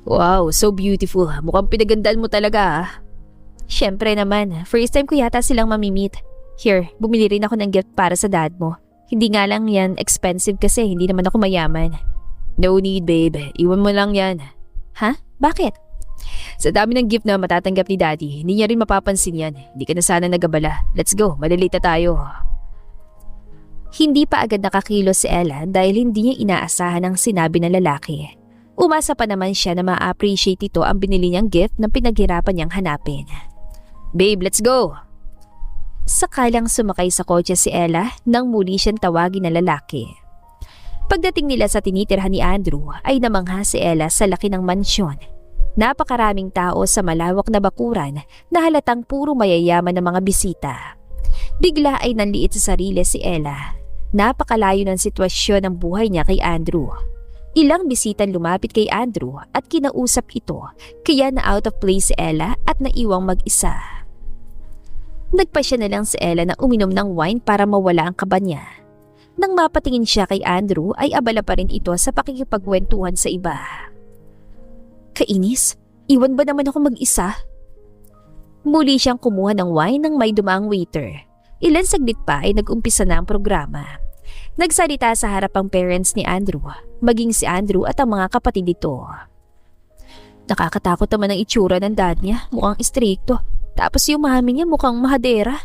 S2: Wow, so beautiful. Mukhang pinagandaan mo talaga ah.
S1: Siyempre naman, first time ko yata silang mamimit. Here, bumili rin ako ng gift para sa dad mo. Hindi nga lang yan expensive kasi hindi naman ako mayaman.
S2: No need babe, iwan mo lang yan.
S1: Ha? Bakit?
S2: Sa dami ng gift na matatanggap ni daddy, hindi niya rin mapapansin yan. Hindi ka na sana nagabala. Let's go, malilita tayo.
S1: Hindi pa agad nakakilos si Ella dahil hindi niya inaasahan ang sinabi ng lalaki. Umasa pa naman siya na ma-appreciate ito ang binili niyang gift na pinaghirapan niyang hanapin.
S2: Babe, let's go!
S1: Sakalang sumakay sa kotse si Ella nang muli siyang tawagin ng lalaki. Pagdating nila sa tinitirhan ni Andrew ay namangha si Ella sa laki ng mansyon. Napakaraming tao sa malawak na bakuran na halatang puro mayayaman ng mga bisita. Bigla ay nanliit sa sarili si Ella. Napakalayo ng sitwasyon ng buhay niya kay Andrew. Ilang bisitang lumapit kay Andrew at kinausap ito kaya na out of place si Ella at naiwang mag-isa. Nagpasya na lang si Ella na uminom ng wine para mawala ang kaba niya. Nang mapatingin siya kay Andrew ay abala pa rin ito sa pakikipagkwentuhan sa iba. Kainis? Iwan ba naman ako mag-isa? Muli siyang kumuha ng wine nang may dumaang waiter. Ilan saglit pa ay nag-umpisa na ang programa. Nagsalita sa harap ang parents ni Andrew, maging si Andrew at ang mga kapatid nito. Nakakatakot naman ang itsura ng dad niya, mukhang istrikto. Tapos yung mami niya mukhang mahadera.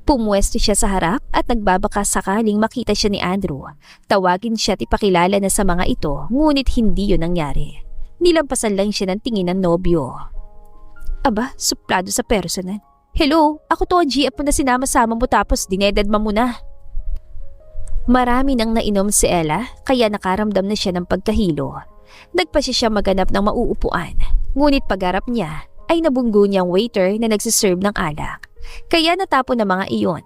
S1: Pumwesto siya sa harap at nagbabaka sakaling makita siya ni Andrew. Tawagin siya at ipakilala na sa mga ito, ngunit hindi yun nangyari. Nilampasan lang siya ng tingin ng nobyo. Aba, suplado sa personal. Hello, ako to ang GF mo na sinama-sama mo tapos dinededma mo na. Marami nang nainom si Ella kaya nakaramdam na siya ng pagkahilo. Nagpasya siya maganap ng mauupuan, ngunit pagharap niya ay nabunggo niyang waiter na nagsiserve ng alak. Kaya natapon ng mga iyon.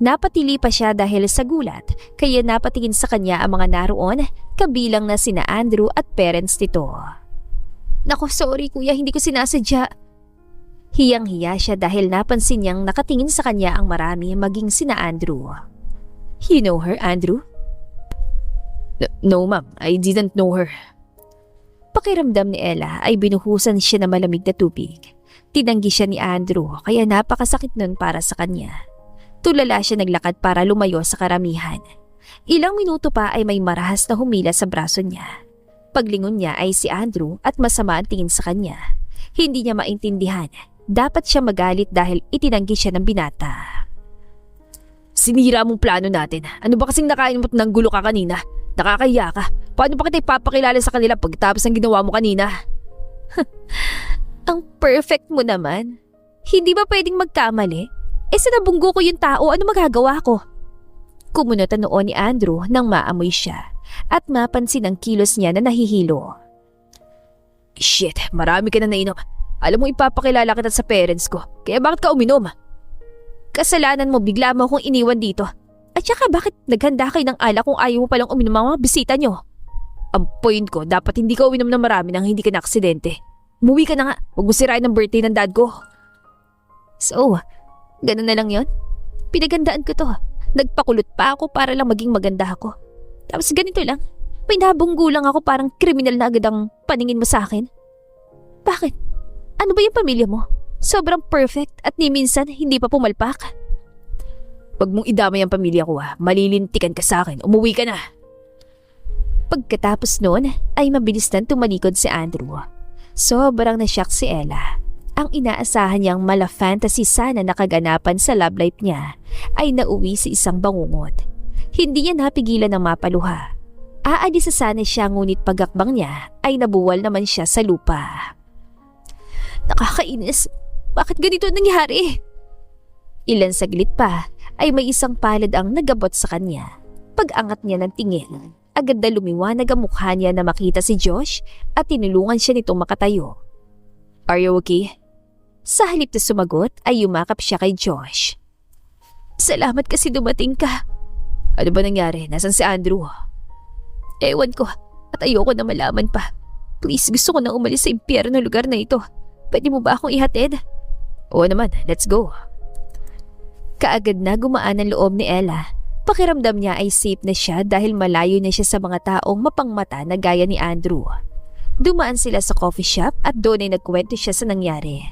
S1: Napatili pa siya dahil sa gulat, kaya napatingin sa kanya ang mga naroon, kabilang na sina Andrew at parents nito. Naku, sorry kuya, hindi ko sinasadya. Hiyang-hiya siya dahil napansin niyang nakatingin sa kanya ang marami maging sina Andrew. You know her, Andrew?
S2: No ma'am, I didn't know her.
S1: Pakiramdam ni Ella ay binuhusan siya ng malamig na tubig. Tinanggi siya ni Andrew kaya napakasakit nun para sa kanya. Tulala siya naglakad para lumayo sa karamihan. Ilang minuto pa ay may marahas na humila sa braso niya. Paglingon niya ay si Andrew at masama ang tingin sa kanya. Hindi niya maintindihan. Dapat siya magalit dahil itinanggi siya ng binata.
S2: Sinira mong plano natin. Ano ba kasing nakain mo't ng gulo ka kanina? Nakakahiya ka. Paano pa kita ipapakilala sa kanila pagkatapos ng ginawa mo kanina?
S1: Ang perfect mo naman. Hindi ba pwedeng magkamali? Sa nabunggo ko yung tao, ano magagawa ko? Kumunot ang noo ni Andrew nang maamoy siya at mapansin ang kilos niya na nahihilo.
S2: Shit, marami ka na nainom. Alam mo ipapakilala kita sa parents ko. Kaya bakit ka uminom?
S1: Kasalanan mo, bigla mo akong iniwan dito. At saka bakit naghanda kayo ng alak kung ayaw mo palang uminom ang mga bisita nyo?
S2: Ang point ko, dapat hindi ka uminom ng marami nang hindi ka na aksidente. Umuwi ka na nga. Huwag mo sirain ang birthday ng dad ko.
S1: So, ganun na lang yon? Pinagandaan ko to. Nagpakulot pa ako para lang maging maganda ako. Tapos ganito lang. May nabunggo lang ako, parang kriminal na agad ang paningin mo sa akin. Bakit? Ano ba yung pamilya mo? Sobrang perfect at ni minsan hindi pa pumalpak.
S2: Pag mong idamay ang pamilya ko malilintikan ka sa akin. Umuwi ka na.
S1: Pagkatapos noon ay mabilis nang tumalikod si Andrew. Sobrang nashock si Ella. Ang inaasahan niyang mala-fantasy sana na kaganapan sa love life niya ay nauwi sa isang bangungot. Hindi niya napigilan ng mapaluha. Aalis sa sana siya ngunit pagakbang niya ay nabuwal naman siya sa lupa. Nakakainis. Bakit ganito nangyari? Ilan saglit pa ay may isang palad ang nagabot sa kanya. Pag-angat niya ng tingin, agad na lumiwanag ang mukha niya na makita si Josh at tinulungan siya nitong makatayo.
S2: Are you okay?
S1: Sa halip na sumagot ay yumakap siya kay Josh. Salamat kasi dumating ka.
S2: Ano ba nangyari? Nasaan si Andrew?
S1: Ewan ko at ayoko na malaman pa. Please, gusto ko na umalis sa impyerno lugar na ito. Pwede mo ba akong ihatid?
S2: Oo naman, let's go.
S1: Kaagad na gumaan ang loob ni Ella. Pakiramdam niya ay safe na siya dahil malayo na siya sa mga taong mapangmata na gaya ni Andrew. Dumaan sila sa coffee shop at doon ay nagkwento siya sa nangyari.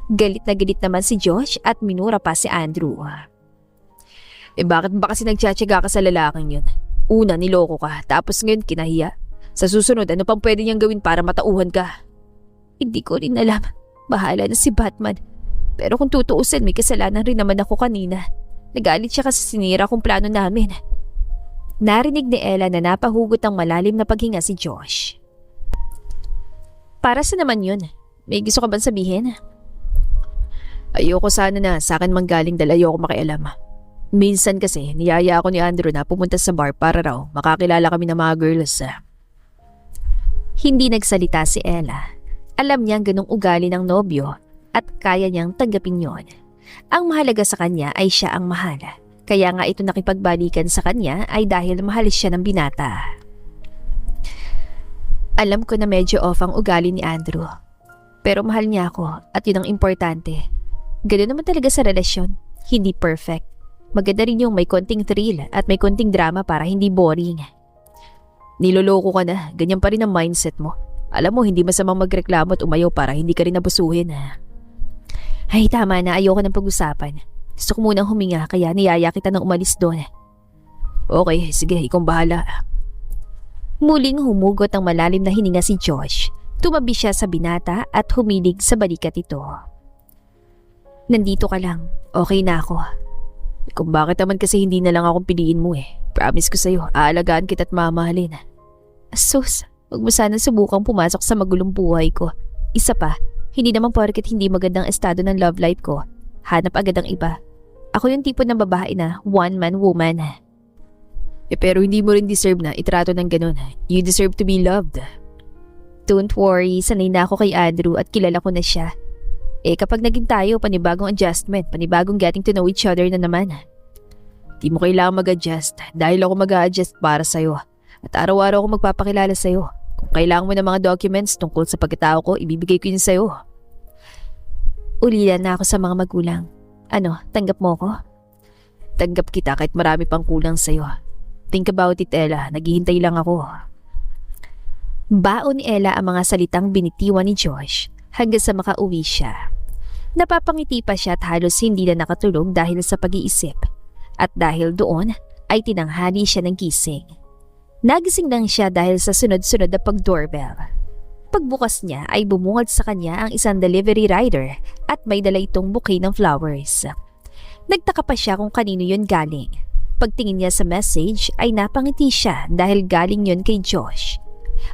S1: Galit na galit naman si Josh at minura pa si Andrew.
S2: Bakit ba kasi nagtsatsaga ka sa lalaking yun? Una, niloko ka, tapos ngayon kinahiya. Sa susunod, ano pang pwede niyang gawin para matauhan ka?
S1: Hindi ko rin alam. Bahala na si Batman. Pero kung tutuusin, may kasalanan rin naman ako kanina. Nagalit siya kasi sinira kong plano namin. Narinig ni Ella na napahugot ng malalim na paghinga si Josh. Para sa naman yun? May gusto ka bang sabihin?
S2: Ayoko sana na sa akin manggaling dahil ayoko makialam. Minsan kasi niyaya ako ni Andrew na pumunta sa bar para raw makakilala kami ng mga girls.
S1: Hindi nagsalita si Ella. Alam niyang ganong ugali ng nobyo at kaya niyang tanggapin yon. Ang mahalaga sa kanya ay siya ang mahal. Kaya nga ito nakipagbalikan sa kanya ay dahil mahal siya ng binata. Alam ko na medyo off ang ugali ni Andrew. Pero mahal niya ako at yun ang importante. Ganoon naman talaga sa relasyon. Hindi perfect. Maganda rin yung may konting thrill at may konting drama para hindi boring.
S2: Niloloko ka na. Ganyan pa rin ang mindset mo. Alam mo, hindi masamang magreklamo at umayaw para hindi ka rin nabusuhin.
S1: Ay, tama na. Ayoko ng pag-usapan. Gusto ko munang huminga kaya niyaya kita nang umalis doon.
S2: Okay, sige. Ikaw bahala.
S1: Muling humugot ang malalim na hininga si Josh. Tumabi siya sa binata at humilig sa balikat ito. Nandito ka lang. Okay na ako.
S2: Kung bakit naman kasi hindi na lang akong piliin mo Promise ko sa'yo, aalagaan kita at mamahalin.
S1: Sus, huwag mo sana subukang pumasok sa magulong buhay ko. Isa pa, hindi naman porket hindi magandang estado ng love life ko. Hanap agad ang iba. Ako yung tipo ng babae na one-man woman.
S2: Pero hindi mo rin deserve na itrato ng ganun. You deserve to be loved.
S1: Don't worry, sanay na ako kay Andrew at kilala ko na siya. Kapag naging tayo, panibagong adjustment, panibagong getting to know each other na naman.
S2: Di mo kailangan mag-adjust dahil ako mag-a-adjust para sa'yo. At araw-araw ako magpapakilala sa'yo. Kung kailangan mo ng mga documents tungkol sa pagkatao ko, ibibigay ko yun sa'yo.
S1: Ulilan na ako sa mga magulang. Ano, tanggap mo ko?
S2: Tanggap kita kahit marami pang kulang sa'yo. Think about it, Ella. Naghihintay lang ako.
S1: Baon ni Ella ang mga salitang binitiwan ni Josh hanggang sa makauwi siya. Napapangiti pa siya at halos hindi na nakatulog dahil sa pag-iisip. At dahil doon ay tinanghali siya ng gising. Nagising lang siya dahil sa sunod-sunod na pag-doorbell. Pagbukas niya ay bumungad sa kanya ang isang delivery rider at may dala itong bouquet ng flowers. Nagtaka pa siya kung kanino yun galing. Pagtingin niya sa message ay napangiti siya dahil galing yun kay Josh.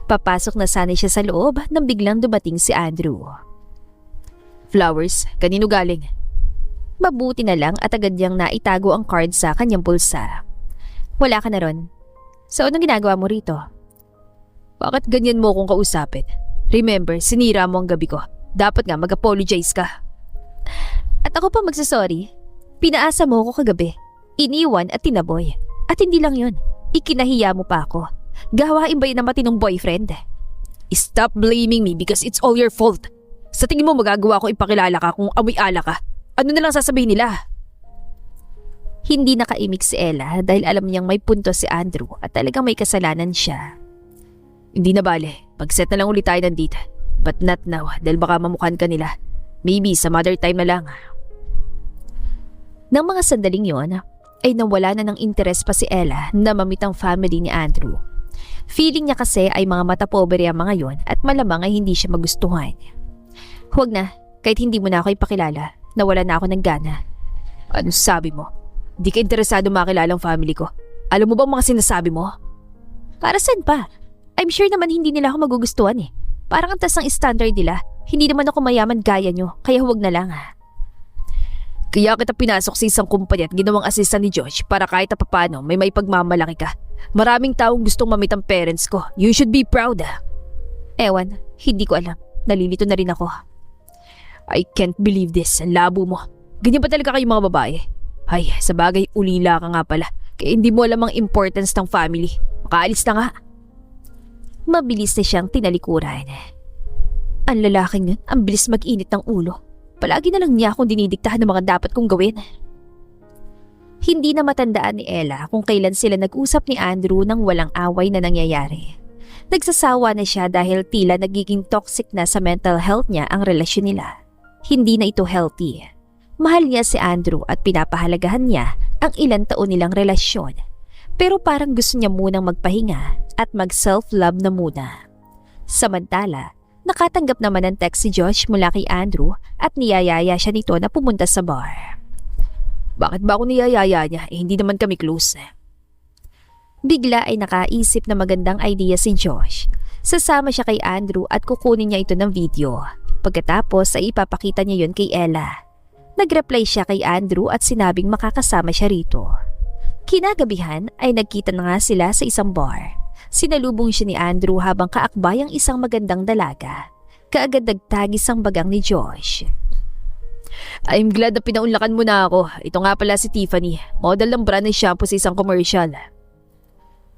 S1: Papasok na sana siya sa loob nang biglang dumating si Andrew.
S2: Flowers, kanino galing?
S1: Mabuti na lang at agad niyang naitago ang card sa kanyang bulsa. Wala ka na ron. So anong ginagawa mo rito?
S2: Bakit ganyan mo akong kausapin? Remember, sinira mo ang gabi ko. Dapat nga mag-apologize ka.
S1: At ako pa magsasorry. Pinaasa mo ako kagabi. Iniwan at tinaboy. At hindi lang yun. Ikinahiya mo pa ako. Gawain ba yun ng matinong boyfriend?
S2: Stop blaming me because it's all your fault. Sa tingin mo magagawa ko ipakilala ka kung amoy ala ka? Ano na lang sasabihin nila?
S1: Hindi nakaimik si Ella dahil alam niyang may punto si Andrew at talagang may kasalanan siya.
S2: Hindi na bale. Pag-set na lang ulit tayo nandito. But not now dahil baka mamukhan ka nila. Maybe some other time na lang.
S1: Nang mga sandaling yon, ay nawala na ng interes pa si Ella na mamit ang family ni Andrew. Feeling niya kasi ay mga mata pobre ang mga yon at malamang ay hindi siya magustuhan. Huwag na, kahit hindi mo na ako ipakilala. Nawala na ako ng gana.
S2: Ano sabi mo? Di ka interesado makilala ang family ko. Alam mo ba ang mga sinasabi mo?
S1: Para saan pa? I'm sure naman hindi nila ako magugustuhan eh. Parang ang taas ng standard nila. Hindi naman ako mayaman gaya nyo, kaya huwag na lang ha.
S2: Kaya kita pinasok sa isang kumpanya at ginawang assistant ni Josh para kahit na papano may pagmamalaki ka. Maraming taong gustong mamit ang parents ko. You should be proud ah.
S1: Ewan, hindi ko alam. Nalilito na rin ako.
S2: I can't believe this. Ang labo mo. Ganyan pa talaga kayo mga babae. Ay, sa bagay ulila ka nga pala. Kaya hindi mo alam ang importance ng family. Makaalis na nga.
S1: Mabilis na siyang tinalikuran. Ang lalaking yun, ang bilis mag-init ng ulo. Palagi na lang niya akong dinidiktahan ng mga dapat kong gawin. Hindi na matandaan ni Ella kung kailan sila nag-usap ni Andrew nang walang away na nangyayari. Nagsasawa na siya dahil tila nagiging toxic na sa mental health niya ang relasyon nila. Hindi na ito healthy. Mahal niya si Andrew at pinapahalagahan niya ang ilang taon nilang relasyon. Pero parang gusto niya munang magpahinga at mag-self-love na muna. Samantala, nakatanggap naman ng text si Josh mula kay Andrew at niyayaya siya nito na pumunta sa bar.
S2: Bakit ba ako niyayaya niya? Hindi naman kami close.
S1: Bigla ay nakaisip na magandang idea si Josh. Sasama siya kay Andrew at kukunin niya ito ng video. Pagkatapos ay ipapakita niya yon kay Ella. Nag-reply siya kay Andrew at sinabing makakasama siya rito. Kinagabihan ay nagkita na nga sila sa isang bar. Sinalubong siya ni Andrew habang kaakbay ang isang magandang dalaga. Kaagad nagtagis ang bagang ni Josh.
S2: I'm glad na pinaunlakan mo na ako. Ito nga pala si Tiffany. Model ng brand ng shampoo sa isang commercial.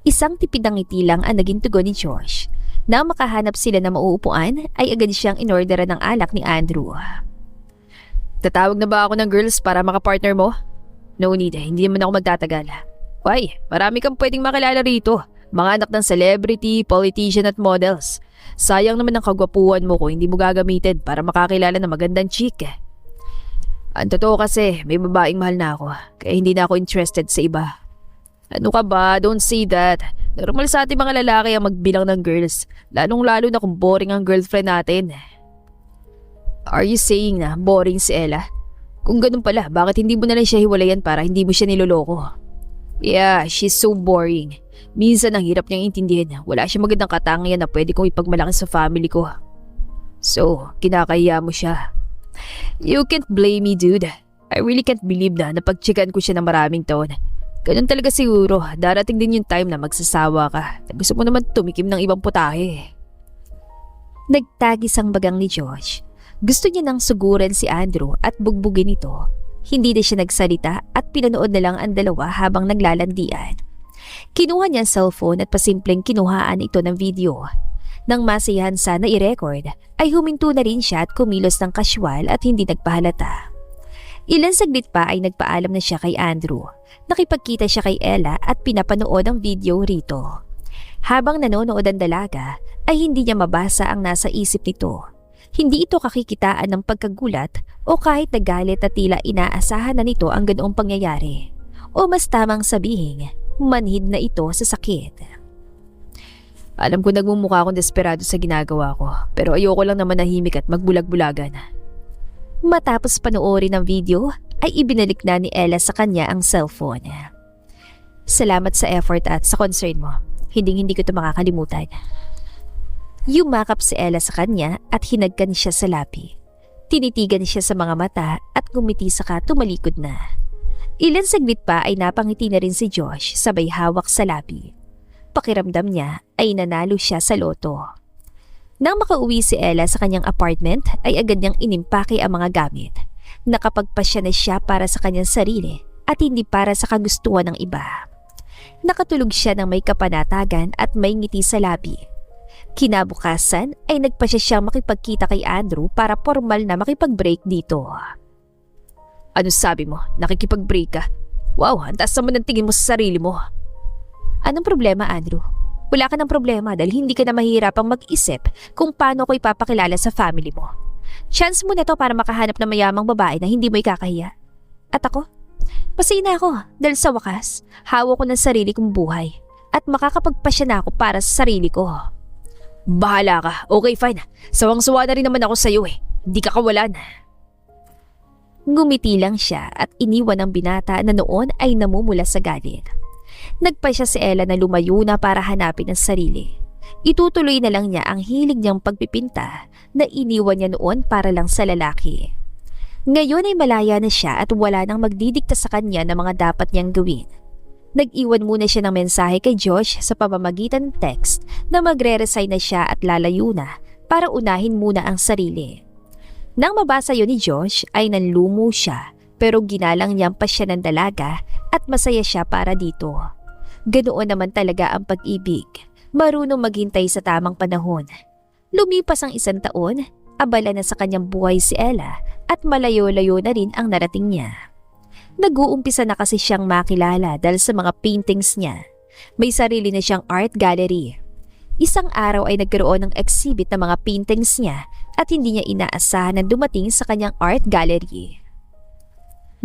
S1: Isang tipid ng ngiti lang ang naging tugon ni Josh. Nang makahanap sila na mauupuan, ay agad siyang inorderan ng alak ni Andrew.
S2: Tatawag na ba ako ng girls para makapartner mo? No need, hindi naman ako magtatagal. Why? Marami kang pwedeng makilala rito. Mga anak ng celebrity, politician at models. Sayang naman ang kagwapuhan mo kung hindi mo gagamitin para makakilala ng magandang chick. Ang totoo kasi, may babaeng mahal na ako. Kaya hindi na ako interested sa iba. Ano ka ba? Don't say that. Normal sa ating mga lalaki ang magbilang ng girls. Lalong-lalo na kung boring ang girlfriend natin. Are you saying na boring si Ella? Kung ganun pala, bakit hindi mo na lang siya hiwalayan para hindi mo siya niloloko? Yeah, she's so boring. Minsan ang hirap niyang intindihin. Wala siya magandang katangian na pwede kong ipagmalaki sa family ko. So, kinakahiya mo siya. You can't blame me, dude. I really can't believe na napagtsikan ko siya ng maraming taon. Ganun talaga siguro. Darating din yung time na magsasawa ka. Gusto mo naman tumikim ng ibang putahe.
S1: Nagtagis ang bagang ni Josh. Gusto niya nang suguran si Andrew at bugbugin ito. Hindi na siya nagsalita at pinanood na lang ang dalawa habang naglalandian. Kinuha niya ang cellphone at pasimpleng kinuhaan ito ng video. Nang masiyahan sana i-record, ay huminto na rin siya at kumilos ng kasyual at hindi nagpahalata. Ilan saglit pa ay nagpaalam na siya kay Andrew. Nakipagkita siya kay Ella at pinapanood ang video rito. Habang nanonood ang dalaga, ay hindi niya mabasa ang nasa isip nito. Hindi ito kakikitaan ng pagkagulat o kahit nagalit at tila inaasahan na nito ang ganoong pangyayari. O mas tamang sabihin, manhid na ito sa sakit. Alam ko nagmumukha akong desperado sa ginagawa ko, pero ayoko lang naman nahimik at magbulag-bulagan. Matapos panoorin ang video, ay ibinalik na ni Ella sa kanya ang cellphone. Salamat sa effort at sa concern mo. Hindi ko ito makakalimutan. Yumakap si Ella sa kanya at hinagkan siya sa labi. Tinitigan siya sa mga mata at ngumiti saka tumalikod na. Ilan saglit pa ay napangiti na rin si Josh sabay hawak sa labi. Pakiramdam niya ay nanalo siya sa loto. Nang makauwi si Ella sa kanyang apartment ay agad niyang inimpake ang mga gamit. Nakapagpasya na siya para sa kanyang sarili at hindi para sa kagustuhan ng iba. Nakatulog siya ng may kapanatagan at may ngiti sa labi. Kinabukasan ay nagpasya siyang makipagkita kay Andrew para formal na makipag-break dito. Ano sabi mo? Nakikipag-break ka? Wow, ang taas naman ng tingin mo sa sarili mo. Anong problema, Andrew? Wala ka ng problema dahil hindi ka na mahihirapang mag-isip kung paano ko ipapakilala sa family mo. Chance mo na to para makahanap ng mayamang babae na hindi mo ikakahiya. At ako? Masaya na ako dahil sa wakas, hawak ko ng sarili kong buhay at makakapagpasya na ako para sa sarili ko. Bahala ka. Okay, fine. Sawang-sawa na rin naman ako sa'yo eh. Hindi ka kawalan. Ngumiti lang siya at iniwan ang binata na noon ay namumula sa galit. Nagpasya si Ella na lumayo na para hanapin ang sarili. Itutuloy na lang niya ang hilig niyang pagpipinta na iniwan niya noon para lang sa lalaki. Ngayon ay malaya na siya at wala nang magdidikta sa kanya ng mga dapat niyang gawin. Nag-iwan muna siya ng mensahe kay Josh sa pamamagitan ng text na magre-resign na siya at lalayo na para unahin muna ang sarili. Nang mabasa yon ni Josh ay nanlumo siya pero ginalang niyang pa siya ng dalaga at masaya siya para dito. Ganoon naman talaga ang pag-ibig, marunong maghintay sa tamang panahon. Lumipas ang 1 taon, abala na sa kanyang buhay si Ella at malayo-layo na rin ang narating niya. Nag-uumpisa na kasi siyang makilala dahil sa mga paintings niya. May sarili na siyang art gallery. Isang araw ay nagkaroon ng exhibit ng mga paintings niya at hindi niya inaasahan na dumating sa kanyang art gallery.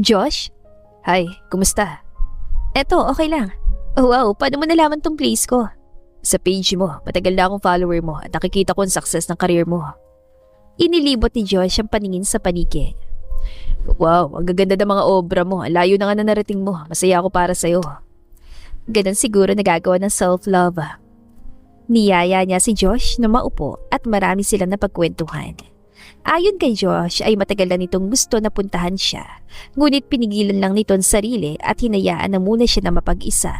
S1: Josh? Hi, kumusta? Eto, okay lang. Oh wow, paano mo nalaman tong place ko? Sa page mo, matagal na akong follower mo at nakikita ko ang success ng career mo. Inilibot ni Josh ang paningin sa paligid. Wow, ang gaganda ng mga obra mo. Ang layo na nga na narating mo. Masaya ako para sa'yo. Ganun siguro nagagawa ng self-love. Niyaya niya si Josh na maupo at marami silang napagkwentuhan. Ayon kay Josh ay matagal na nitong gusto na puntahan siya. Ngunit pinigilan lang nito ang sarili at hinayaan na muna siya na mapag-isa.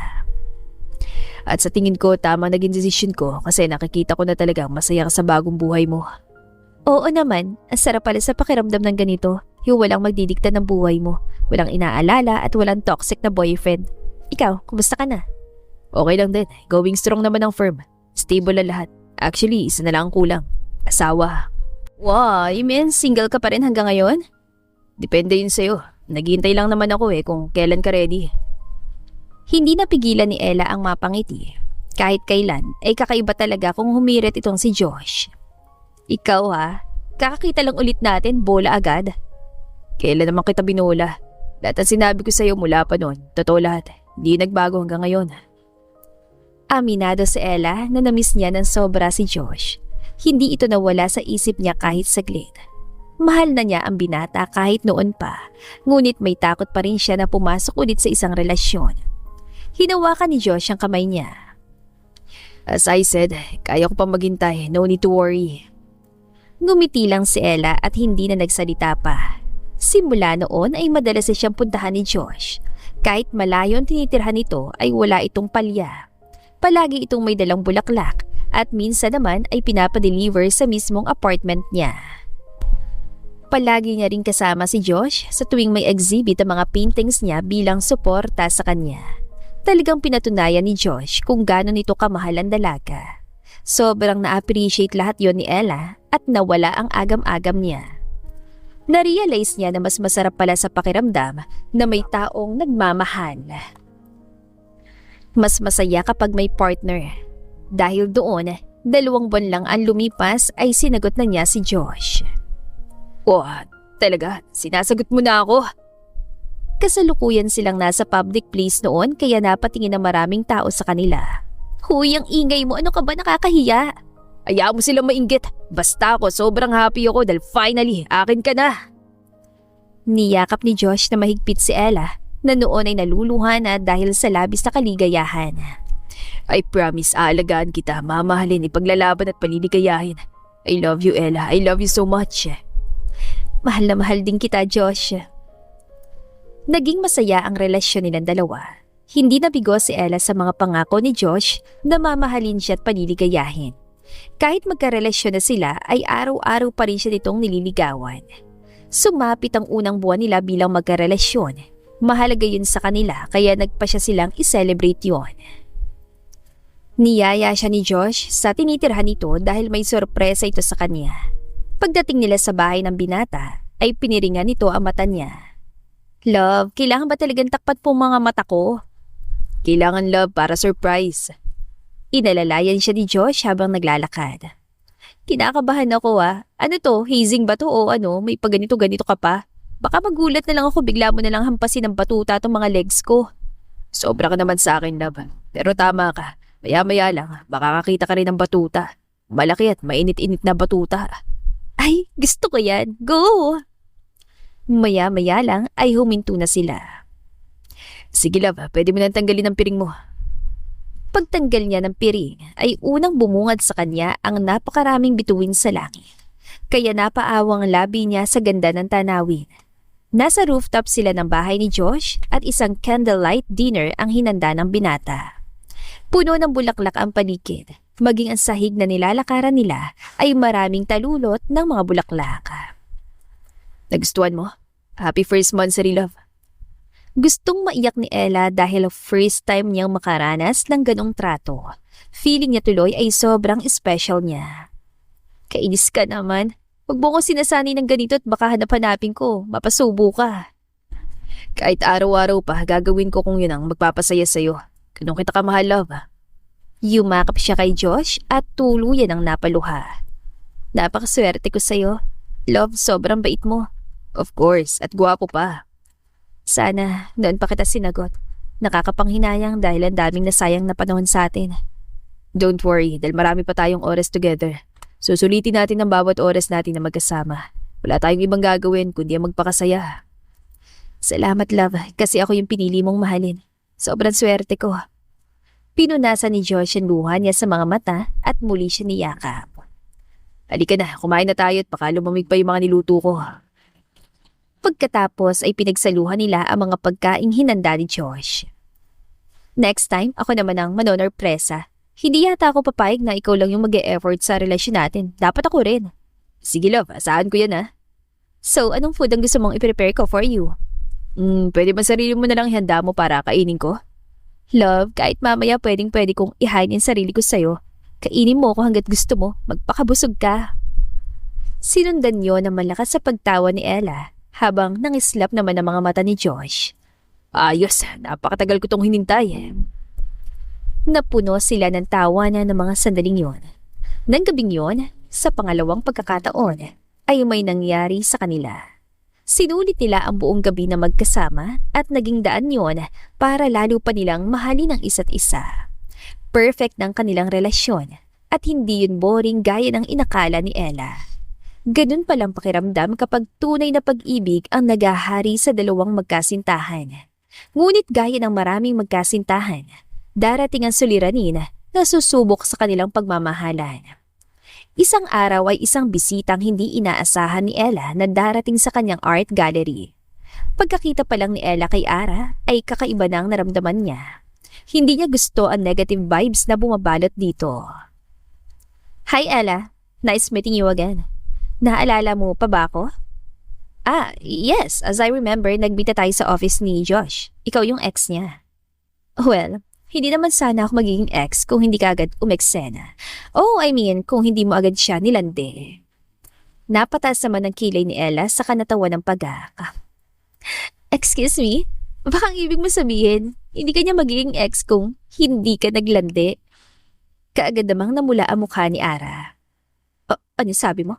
S1: At sa tingin ko tama naging desisyon ko kasi nakikita ko na talagang masaya ka sa bagong buhay mo. Oo naman, ang sarap pala sa pakiramdam ng ganito. Yung walang magdidikta ng buhay mo, walang inaalala at walang toxic na boyfriend. Ikaw, kumusta ka na? Okay lang din, going strong naman ang firm. Stable na lahat. Actually, isa na lang ang kulang. Asawa. Wow, you mean single ka pa rin hanggang ngayon? Depende yun sa'yo. Naghihintay lang naman ako kung kailan ka ready. Hindi napigilan ni Ella ang mapangiti. Kahit kailan, ay kakaiba talaga kung humirit itong si Josh. Ikaw kakakita lang ulit natin, bola agad. Kailan naman kita binola? Lahat ang sinabi ko sa'yo mula pa noon, totoo lahat. Hindi nagbago hanggang ngayon. Aminado si Ella na namiss niya ng sobra si Josh. Hindi ito nawala sa isip niya kahit saglit. Mahal na niya ang binata kahit noon pa, ngunit may takot pa rin siya na pumasok ulit sa isang relasyon. Hinawakan ni Josh ang kamay niya. As I said, kaya ko pa maghintay, no need to worry. Ngumiti lang si Ella at hindi na nagsalita pa. Simula noon ay madalas siyang puntahan ni Josh. Kahit malayo ang tinitirhan nito ay wala itong palya. Palagi itong may dalang bulaklak at minsan naman ay pinapadeliver sa mismong apartment niya. Palagi niya rin kasama si Josh sa tuwing may exhibit ang mga paintings niya bilang suporta sa kanya. Talagang pinatunayan ni Josh kung gaano nito kamahal ang dalaga. Sobrang na-appreciate lahat yon ni Ella at nawala ang agam-agam niya. Na-realize niya na mas masarap pala sa pakiramdam na may taong nagmamahal. Mas masaya kapag may partner. Dahil doon, 2 buwan lang ang lumipas ay sinagot na niya si Josh.
S2: Oh, talaga? Sinasagot mo na ako?
S1: Kasalukuyan silang nasa public place noon kaya napatingin ng maraming tao sa kanila. Huy, ang ingay mo, ano ka ba, nakakahiya?
S2: Ayaw mo silang mainggit. Basta ako, sobrang happy ako dahil finally, akin ka na.
S1: Niyakap ni Josh na mahigpit si Ella na noon ay naluluha na dahil sa labis na kaligayahan.
S2: I promise, aalagaan kita, mamahalin, ipaglalaban at paliligayahin. I love you, Ella. I love you so much.
S1: Mahal na mahal din kita, Josh. Naging masaya ang relasyon nilang dalawa. Hindi nabigo si Ella sa mga pangako ni Josh na mamahalin siya at paliligayahin. Kahit magkarelasyon na sila ay araw-araw pa rin siya nitong nililigawan. Sumapit ang unang buwan nila bilang magkarelasyon. Mahalaga yun sa kanila kaya nagpa siya silang i-celebrate yun. Niyaya siya ni Josh sa tinitirhan nito dahil may sorpresa ito sa kanya. Pagdating nila sa bahay ng binata ay piniringan nito ang mata niya. Love, kailangan ba talagang takpat po mga mata ko?
S2: Kailangan, love, para surprise.
S1: Inalalayan siya ni Josh habang naglalakad. Kinakabahan ako Ano to, hazing ba to o ano, may paganito-ganito ka pa? Baka magulat na lang ako bigla mo na lang hampasin ng batuta itong mga legs ko.
S2: Sobra ka naman sa akin, love. Pero tama ka. Maya-maya lang, baka kakita ka rin ng batuta. Malaki at mainit-init na batuta.
S1: Ay, gusto ko yan. Go! Maya-maya lang ay huminto na sila.
S2: Sige, love, pwede mo nang tanggalin ang piring mo.
S1: Pagtanggal niya ng piring ay unang bumungad sa kanya ang napakaraming bituin sa langit. Kaya napaawang labi niya sa ganda ng tanawin. Nasa rooftop sila ng bahay ni Josh at isang candlelight dinner ang hinanda ng binata. Puno ng bulaklak ang paligid. Maging ang sahig na nilalakaran nila ay maraming talulot ng mga bulaklak.
S2: Nagustuhan mo? Happy first monthsary, love.
S1: Gustong maiyak ni Ella dahil first time niyang makaranas ng ganong trato. Feeling niya tuloy ay sobrang special niya. Kainis ka naman. Huwag mo ko sinasanay ng ganito at baka hanap-hanapin ko. Mapasubo ka.
S2: Kahit araw-araw pa, gagawin ko kung yun ang magpapasaya sa'yo. Ganun kita kamahal, love.
S1: Yumakap siya kay Josh at tuluyan ang napaluha. Napakaswerte ko sa'yo. Love, sobrang bait mo.
S2: Of course, at gwapo pa.
S1: Sana noon pa kita sinagot. Nakakapanghinayang dahil ang daming nasayang na panahon sa atin.
S2: Don't worry, dahil marami pa tayong oras together. Susulitin natin ang bawat oras natin na magkasama. Wala tayong ibang gagawin kundi ang magpakasaya.
S1: Salamat, love, kasi ako yung pinili mong mahalin. Sobrang swerte ko. Pinunasan ni Josh ang luha niya sa mga mata at muli siya niyakap.
S2: Halika na, kumain na tayo at baka lumamig pa yung mga niluto ko.
S1: Pagkatapos ay pinagsaluhan nila ang mga pagkaing hinanda ni Josh. Next time, ako naman ang manonorpresa. Hindi yata ako papayag na ikaw lang yung mag-e-effort sa relasyon natin. Dapat ako rin.
S2: Sige, love, asahan ko yan
S1: So, anong food ang gusto mong i-prepare ko for you?
S2: Pwede ba sarili mo na lang ihanda mo para kainin ko?
S1: Love, kahit mamaya pwedeng-pwede kong ihainin sarili ko sa'yo. Kainin mo ako hanggat gusto mo. Magpakabusog ka. Sinundan niyo ng malakas sa pagtawa ni Ella habang nangislap naman ang mga mata ni Josh.
S2: Ayos, napakatagal ko tong hinintay.
S1: Napuno sila ng tawanan ng mga sandaling yon. Nang gabing yon, sa pangalawang pagkakataon, ay may nangyari sa kanila. Sinulit nila ang buong gabi na magkasama at naging daan yon para lalo pa nilang mahalin ang isa't isa. Perfect ng kanilang relasyon at hindi yun boring gaya ng inakala ni Ella. Ganun palang pakiramdam kapag tunay na pag-ibig ang nagahari sa dalawang magkasintahan. Ngunit gaya ng maraming magkasintahan, darating ang suliranin na susubok sa kanilang pagmamahalan. Isang araw ay isang bisitang hindi inaasahan ni Ella na darating sa kanyang art gallery. Pagkakita pa lang ni Ella kay Ara ay kakaiba na ang naramdaman niya. Hindi niya gusto ang negative vibes na bumabalot dito. Hi Ella, nice meeting you again. Naalala mo pa ba ako? Yes, as I remember, nagbita tayo sa office ni Josh. Ikaw yung ex niya. Well, hindi naman sana ako magiging ex kung hindi ka agad umeksena. Kung hindi mo agad siya nilande. Napataas naman ang kilay ni Ella sa kanatawan ng pag-aaka. Excuse me? Baka ang ibig mo sabihin, hindi ka niya magiging ex kung hindi ka naglande? Kaagad namang namula ang mukha ni Ara. Ano sabi mo?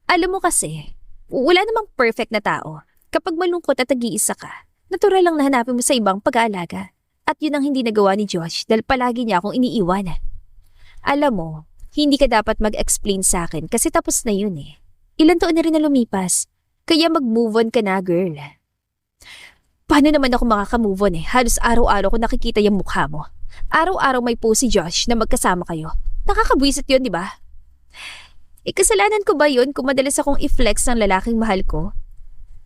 S1: Alam mo kasi, wala namang perfect na tao. Kapag malungkot at nag-iisa ka, natural lang na hanapin mo sa ibang pag-aalaga. At yun ang hindi nagawa ni Josh dahil palagi niya akong iniiwan. Alam mo, hindi ka dapat mag-explain sa akin kasi tapos na yun eh. Ilan taon na rin na lumipas. Kaya mag-move on ka na, girl. Paano naman ako makaka-move on eh? Halos araw-araw ko nakikita yung mukha mo. Araw-araw may post si Josh na magkasama kayo. Nakakabwisit yun, di ba? Kasalanan ko ba yun kung madalas akong i-flex ng lalaking mahal ko?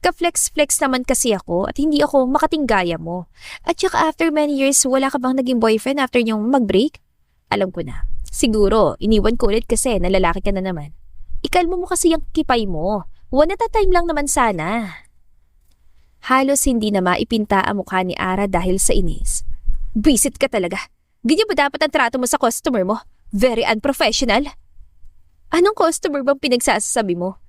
S1: Ka-flex-flex naman kasi ako at hindi ako makatinggaya mo. At saka after many years, wala ka bang naging boyfriend after niyong mag-break? Alam ko na. Siguro, iniwan ko ulit kasi na lalaki ka na naman. Ikalmo mo kasi yung kipay mo. One at a time lang naman sana. Halos hindi na maipinta ang mukha ni Ara dahil sa inis. Visit ka talaga. Ganyan ba dapat ang trato mo sa customer mo? Very unprofessional. Anong customer bang pinagsasabi mo?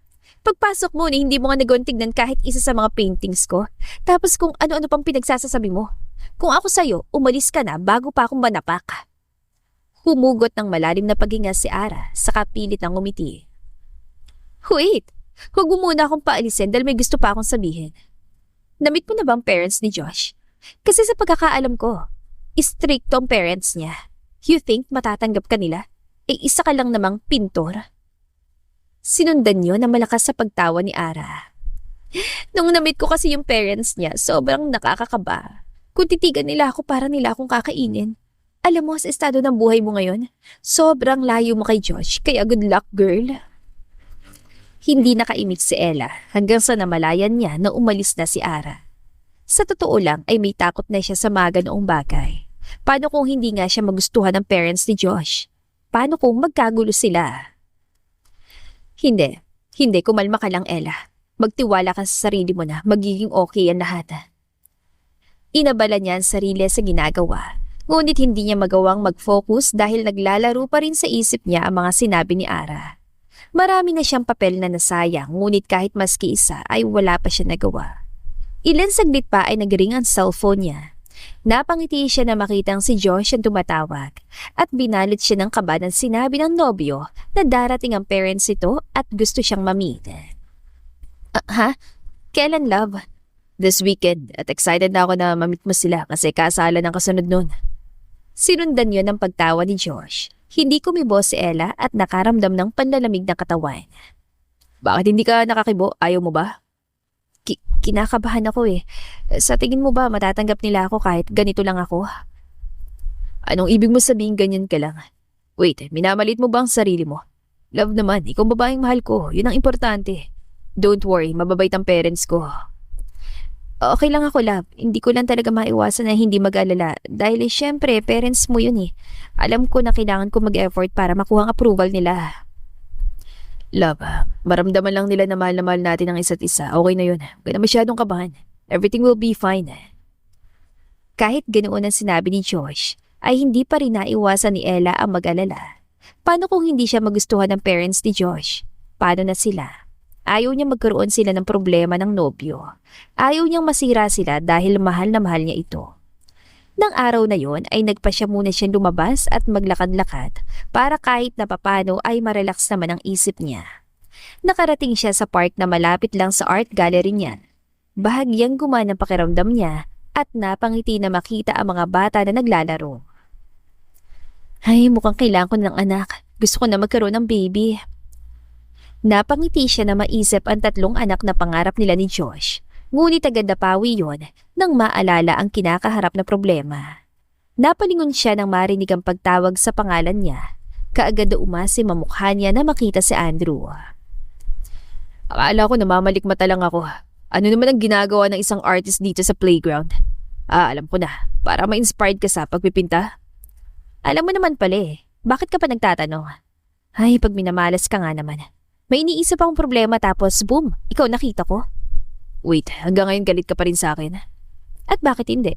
S1: Pagpasok mo ni hindi mo nga nagawang tignan kahit isa sa mga paintings ko. Tapos kung ano-ano pang pinagsasabi mo. Kung ako sa'yo, umalis ka na bago pa akong manapak. Humugot ng malalim na paghinga si Ara sa kapilit ng ngumiti. Wait, huwag mo muna akong paalisin dahil may gusto pa akong sabihin. Namit mo na ba ang parents ni Josh? Kasi sa pagkakaalam ko, stricto ang parents niya. You think matatanggap ka nila? Isa ka lang namang pintor. Sinundan niyo na malakas sa pagtawa ni Ara. Nung namit ko kasi yung parents niya, sobrang nakakakaba. Kung titigan nila ako para nila akong kakainin. Alam mo, sa estado ng buhay mo ngayon, sobrang layo mo kay Josh, kaya good luck, girl. Hindi nakaimik si Ella hanggang sa namalayan niya na umalis na si Ara. Sa totoo lang ay may takot na siya sa mga ganoong bagay. Paano kung hindi nga siya magustuhan ng parents ni Josh? Paano kung magkagulo sila? Hindi. Kumalma ka lang, Ella. Magtiwala ka sa sarili mo na magiging okay ang lahat. Inabala niya ang sarili sa ginagawa. Ngunit hindi niya magawang mag-focus dahil naglalaro pa rin sa isip niya ang mga sinabi ni Ara. Marami na siyang papel na nasayang, ngunit kahit maski isa ay wala pa siya nagawa. Ilan saglit pa ay nagring ang cellphone niya. Napangiti siya na makitang si Josh ang tumatawag at binalot siya ng kaba ng sinabi ng nobyo na darating ang parents ito at gusto siyang ma-meet. Ha? Kailan, love? This weekend at excited na ako na ma-meet mo sila kasi kasala ng kasunod nun. Sinundan yun ng pagtawa ni Josh. Hindi kumibo si Ella at nakaramdam ng panlalamig na katawan. Bakit hindi ka nakakibo? Ayaw mo ba? Kinakabahan ako eh. Sa tingin mo ba matatanggap nila ako kahit ganito lang ako? Anong ibig mo sabihin ganyan ka lang? Wait, minamalit mo ba ang sarili mo? Love naman, ikaw babaeng mahal ko. Yun ang importante. Don't worry, mababait ang parents ko. Okay lang ako, love. Hindi ko lang talaga maiwasan na hindi mag-alala. Dahil syempre, parents mo yun eh. Alam ko na kailangan ko mag-effort para makuha ang approval nila. Love, maramdaman lang nila na mahal natin ang isa't isa. Okay na yun. Huwag na masyadong kabahan. Everything will be fine. Kahit ganoon ang sinabi ni Josh, ay hindi pa rin naiwasan ni Ella ang mag-alala. Paano kung hindi siya magustuhan ng parents ni Josh? Paano na sila? Ayaw niya magkaroon sila ng problema ng nobyo. Ayaw niyang masira sila dahil mahal na mahal niya ito. Nang araw na yon ay nagpa siya muna siyang lumabas at maglakad-lakad para kahit na papano ay marelax naman ang isip niya. Nakarating siya sa park na malapit lang sa art gallery niya. Bahagyang gumana ang pakiramdam niya at napangiti na makita ang mga bata na naglalaro. Ay, mukhang kailangan ko ng anak. Gusto ko na magkaroon ng baby. Napangiti siya na maisip ang 3 anak na pangarap nila ni Josh. Ngunit agad napawi yon nang maalala ang kinakaharap na problema. Napalingon siya nang marinig ang pagtawag sa pangalan niya. Kaagad na umasi mamukha niya na makita si Andrew. Akala ko namamalikmata lang ako. Ano naman ang ginagawa ng isang artist dito sa playground? Alam ko na. Para ma-inspired ka sa pagpipinta. Alam mo naman pala eh. Bakit ka pa nagtatanong? Ay, pag minamalas ka nga naman. May iniisip akong problema tapos boom, ikaw nakita ko. Wait, hanggang ngayon galit ka pa rin sa akin. At bakit hindi?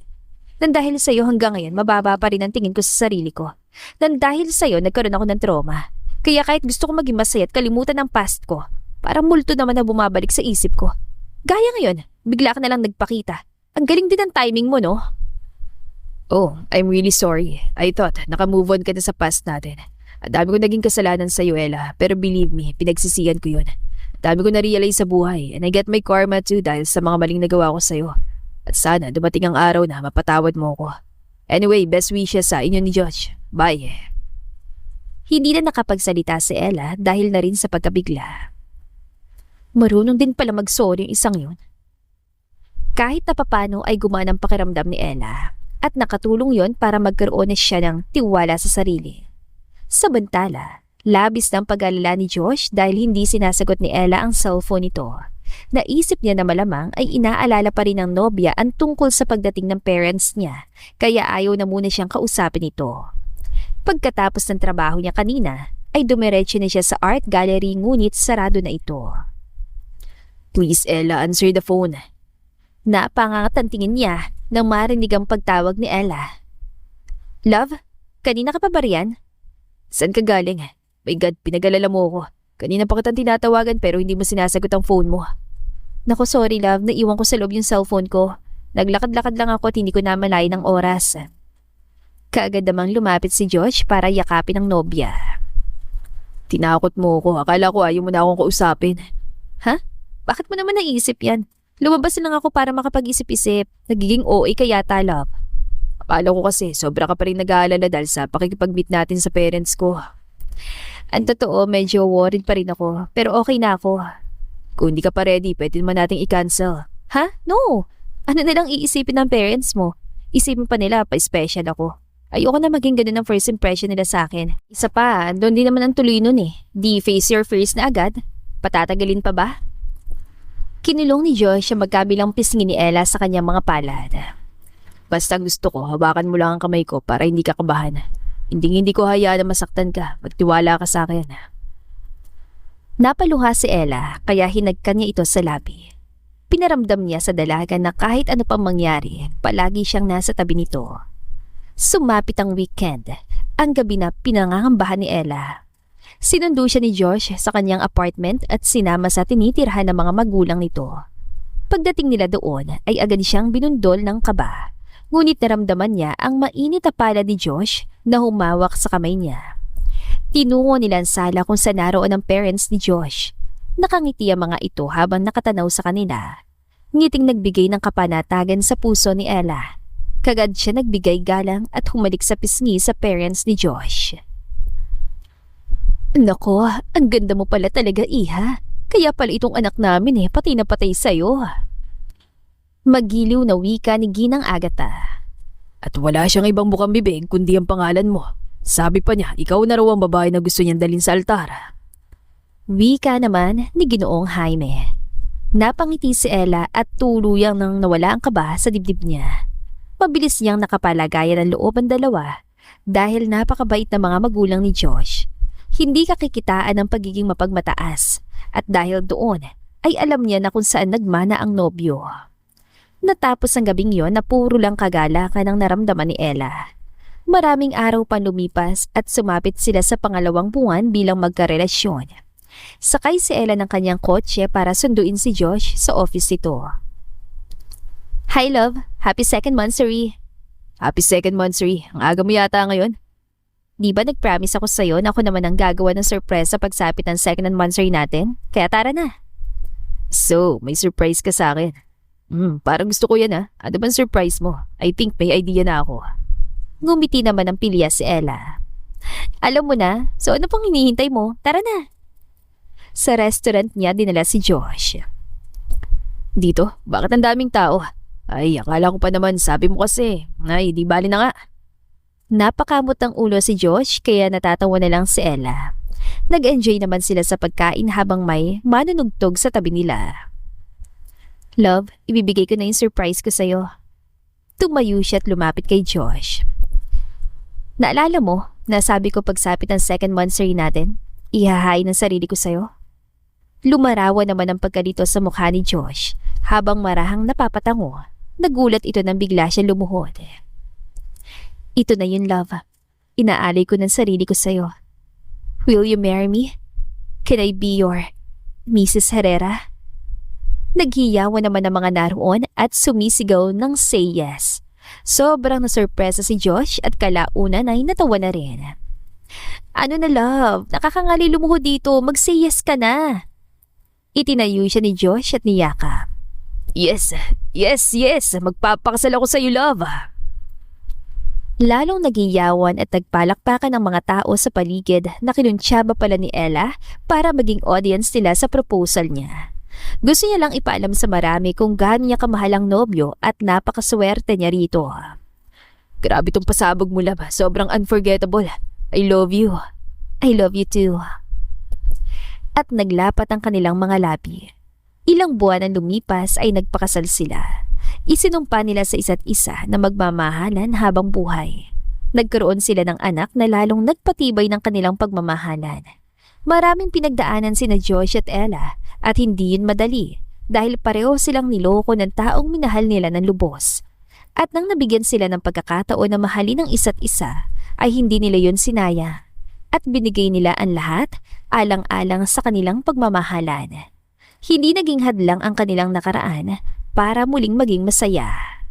S1: Nang dahil sa'yo hanggang ngayon mababa pa rin ang tingin ko sa sarili ko. Nang dahil sa'yo nagkaroon ako ng trauma. Kaya kahit gusto ko maging masaya at kalimutan ang past ko, parang multo naman na bumabalik sa isip ko. Gaya ngayon, bigla ka na lang nagpakita. Ang galing din ang timing mo, no? Oh, I'm really sorry. I thought naka-move on ka na sa past natin.
S2: Ang dami ko naging kasalanan sa'yo, Ella. Pero believe me, pinagsisihan ko yun. Dami ko na-realize sa buhay and I get my karma too dahil sa mga maling nagawa ko sa'yo. At sana dumating ang araw na mapatawad mo ko. Anyway, best wishes sa inyo ni Josh. Bye.
S1: Hindi na nakapagsalita si Ella dahil na rin sa pagkabigla. Marunong din pala mag-sorry yung isang yun. Kahit na papano ay gumanang pakiramdam ni Ella at nakatulong yon para magkaroon na siya ng tiwala sa sarili. Samantala, labis ng pag-alala ni Josh dahil hindi sinasagot ni Ella ang cellphone nito. Naisip niya na malamang ay inaalala pa rin ng nobya ang tungkol sa pagdating ng parents niya kaya ayaw na muna siyang kausapin ito. Pagkatapos ng trabaho niya kanina ay dumiretso na siya sa art gallery ngunit sarado na ito.
S2: Please, Ella, answer the phone.
S1: Napangangatantingin niya nang marinig ang pagtawag ni Ella. Love, kanina ka pa ba riyan?
S2: Saan ka galing? My God, pinag-alala mo ako. Kanina pa kitang tinatawagan pero hindi mo sinasagot ang phone mo.
S1: Naku, sorry love, naiwan ko sa loob yung cellphone ko. Naglakad-lakad lang ako at hindi ko namalayan ng oras. Kaagad namang lumapit si Josh para yakapin ang nobya.
S2: Tinakot mo ako. Akala ko ayaw mo na akong kausapin.
S1: Ha? Bakit mo naman naisip yan? Lumabas lang ako para makapag-isip-isip. Nagiging OA ka yata, love.
S2: Akala ko kasi sobra ka pa rin nag-aalala dahil sa pakikipag-meet natin sa parents ko.
S1: Ang totoo, medyo worried pa rin ako. Pero okay na ako.
S2: Kung hindi ka pa ready, pwede naman nating i-cancel.
S1: Ha? No. Ano nilang iisipin ng parents mo? Isipin pa nila pa-special ako. Ayoko na maging ganun ang first impression nila sa akin. Isa pa, doon din naman ang tuloy nun eh. Di face your fears na agad. Patatagalin pa ba? Kinulong ni Josh ang magkabilang pisngi ni Ella sa kanyang mga palad.
S2: Basta gusto ko, hawakan mo lang ang kamay ko para hindi ka kabahan. Hindi ko hayaan na masaktan ka. Magtiwala ka sa akin.
S1: Napaluha si Ella kaya hinagkan niya ito sa labi. Pinaramdam niya sa dalaga na kahit ano pang mangyari, palagi siyang nasa tabi nito. Sumapit ang weekend, ang gabi na pinangangambahan ni Ella. Sinundo siya ni Josh sa kanyang apartment at sinama sa tinitirhan ng mga magulang nito. Pagdating nila doon ay agad siyang binundol ng kaba. Ngunit naramdaman niya ang mainit na palad ni Josh na humawak sa kamay niya. Tinungo nila ang sala kung saan naroon ang parents ni Josh. Nakangiti ang mga ito habang nakatanaw sa kanila. Ngiting nagbigay ng kapanatagan sa puso ni Ella. Kagad siya nagbigay galang at humalik sa pisngi sa parents ni Josh. Nako, ang ganda mo pala talaga, iha. Kaya pala itong anak namin pati na patay sa'yo. Magiliw na wika ni Ginang Agatha.
S2: At wala siyang ibang bukang bibig kundi ang pangalan mo. Sabi pa niya, ikaw na raw ang babae na gusto niyang dalhin sa altar.
S1: Wika naman ni Ginoong Jaime. Napangiti si Ella at tuluyang nang nawala ang kaba sa dibdib niya. Mabilis niyang nakapalagayan ang loob ang dalawa dahil napakabait na mga magulang ni Josh. Hindi kakikitaan ang pagiging mapagmataas at dahil doon ay alam niya na kung saan nagmana ang nobyo. Natapos ang gabing yon na puro lang kagalakan ang naramdaman ni Ella. Maraming araw pa lumipas at sumapit sila sa pangalawang buwan bilang magkarelasyon. Sakay si Ella ng kanyang kotse para sunduin si Josh sa office nito. Hi love, happy second monthsary.
S2: Happy second monthsary. Ang aga mo yata ngayon.
S1: Di ba nag-promise ako sa'yo na ako naman ang gagawa ng surprise sa pagsapit ng second monthsary natin? Kaya tara na.
S2: So, may surprise ka sa akin. Parang gusto ko yan Ano bang surprise mo? I think may idea na ako.
S1: Ngumiti naman ang pilya si Ella. Alam mo na, so ano pang hinihintay mo? Tara na. Sa restaurant niya dinala si Josh.
S2: Dito? Bakit ang daming tao? Ay, akala ko pa naman, sabi mo kasi. Ay, di bali na nga.
S1: Napakamot ang ulo si Josh kaya natatawa na lang si Ella. Nag-enjoy naman sila sa pagkain habang may manunugtog sa tabi nila. Love, ibibigay ko na yung surprise ko sa'yo. Tumayo siya at lumapit kay Josh. Naalala mo, nasabi ko pagsapit ng second monthsary natin, ihahain ang sarili ko sa'yo? Lumarawan naman ang pagkalito sa mukha ni Josh habang marahang napapatango. Nagulat ito nang bigla siya lumuhod. Ito na yun, love. Inaalay ko ng sarili ko sa'yo. Will you marry me? Can I be your Mrs. Herrera? Naghiyawan naman ang mga naroon at sumisigaw ng say yes. Sobrang nasurpresa si Josh at kalaunan ay natawa na rin. Ano na love, nakakangali lumuhod dito, mag-say yes ka na. Itinayo siya ni Josh at niyakap.
S2: Yes, yes, yes. Magpapakasal ako sa'yo, love.
S1: Lalong naging yawan at nagpalakpakan ng mga tao sa paligid na kinuntsaba pala ni Ella para maging audience nila sa proposal niya. Gusto niya lang ipaalam sa marami kung gaano niya kamahal ang nobyo at napakaswerte niya rito.
S2: Grabe tong pasabog mo, love. Sobrang unforgettable. I love you.
S1: I love you too. At naglapat ang kanilang mga labi. Ilang buwan ang lumipas ay nagpakasal sila. Isinumpa nila sa isa't isa na magmamahalan habang buhay. Nagkaroon sila ng anak na lalong nagpatibay ng kanilang pagmamahalan. Maraming pinagdaanan sina Josh at Ella at hindi yun madali dahil pareho silang niloko ng taong minahal nila ng lubos. At nang nabigyan sila ng pagkakataon na mahalin ang isa't isa, ay hindi nila yun sinaya. At binigay nila ang lahat alang-alang sa kanilang pagmamahalan. Hindi naging hadlang ang kanilang nakaraan para muling maging masaya.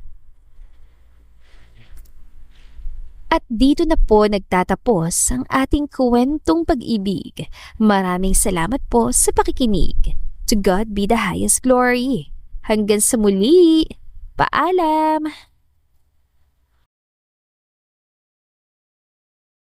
S1: At dito na po nagtatapos ang ating kwentong pag-ibig. Maraming salamat po sa pakikinig. To God be the highest glory. Hanggang sa muli. Paalam!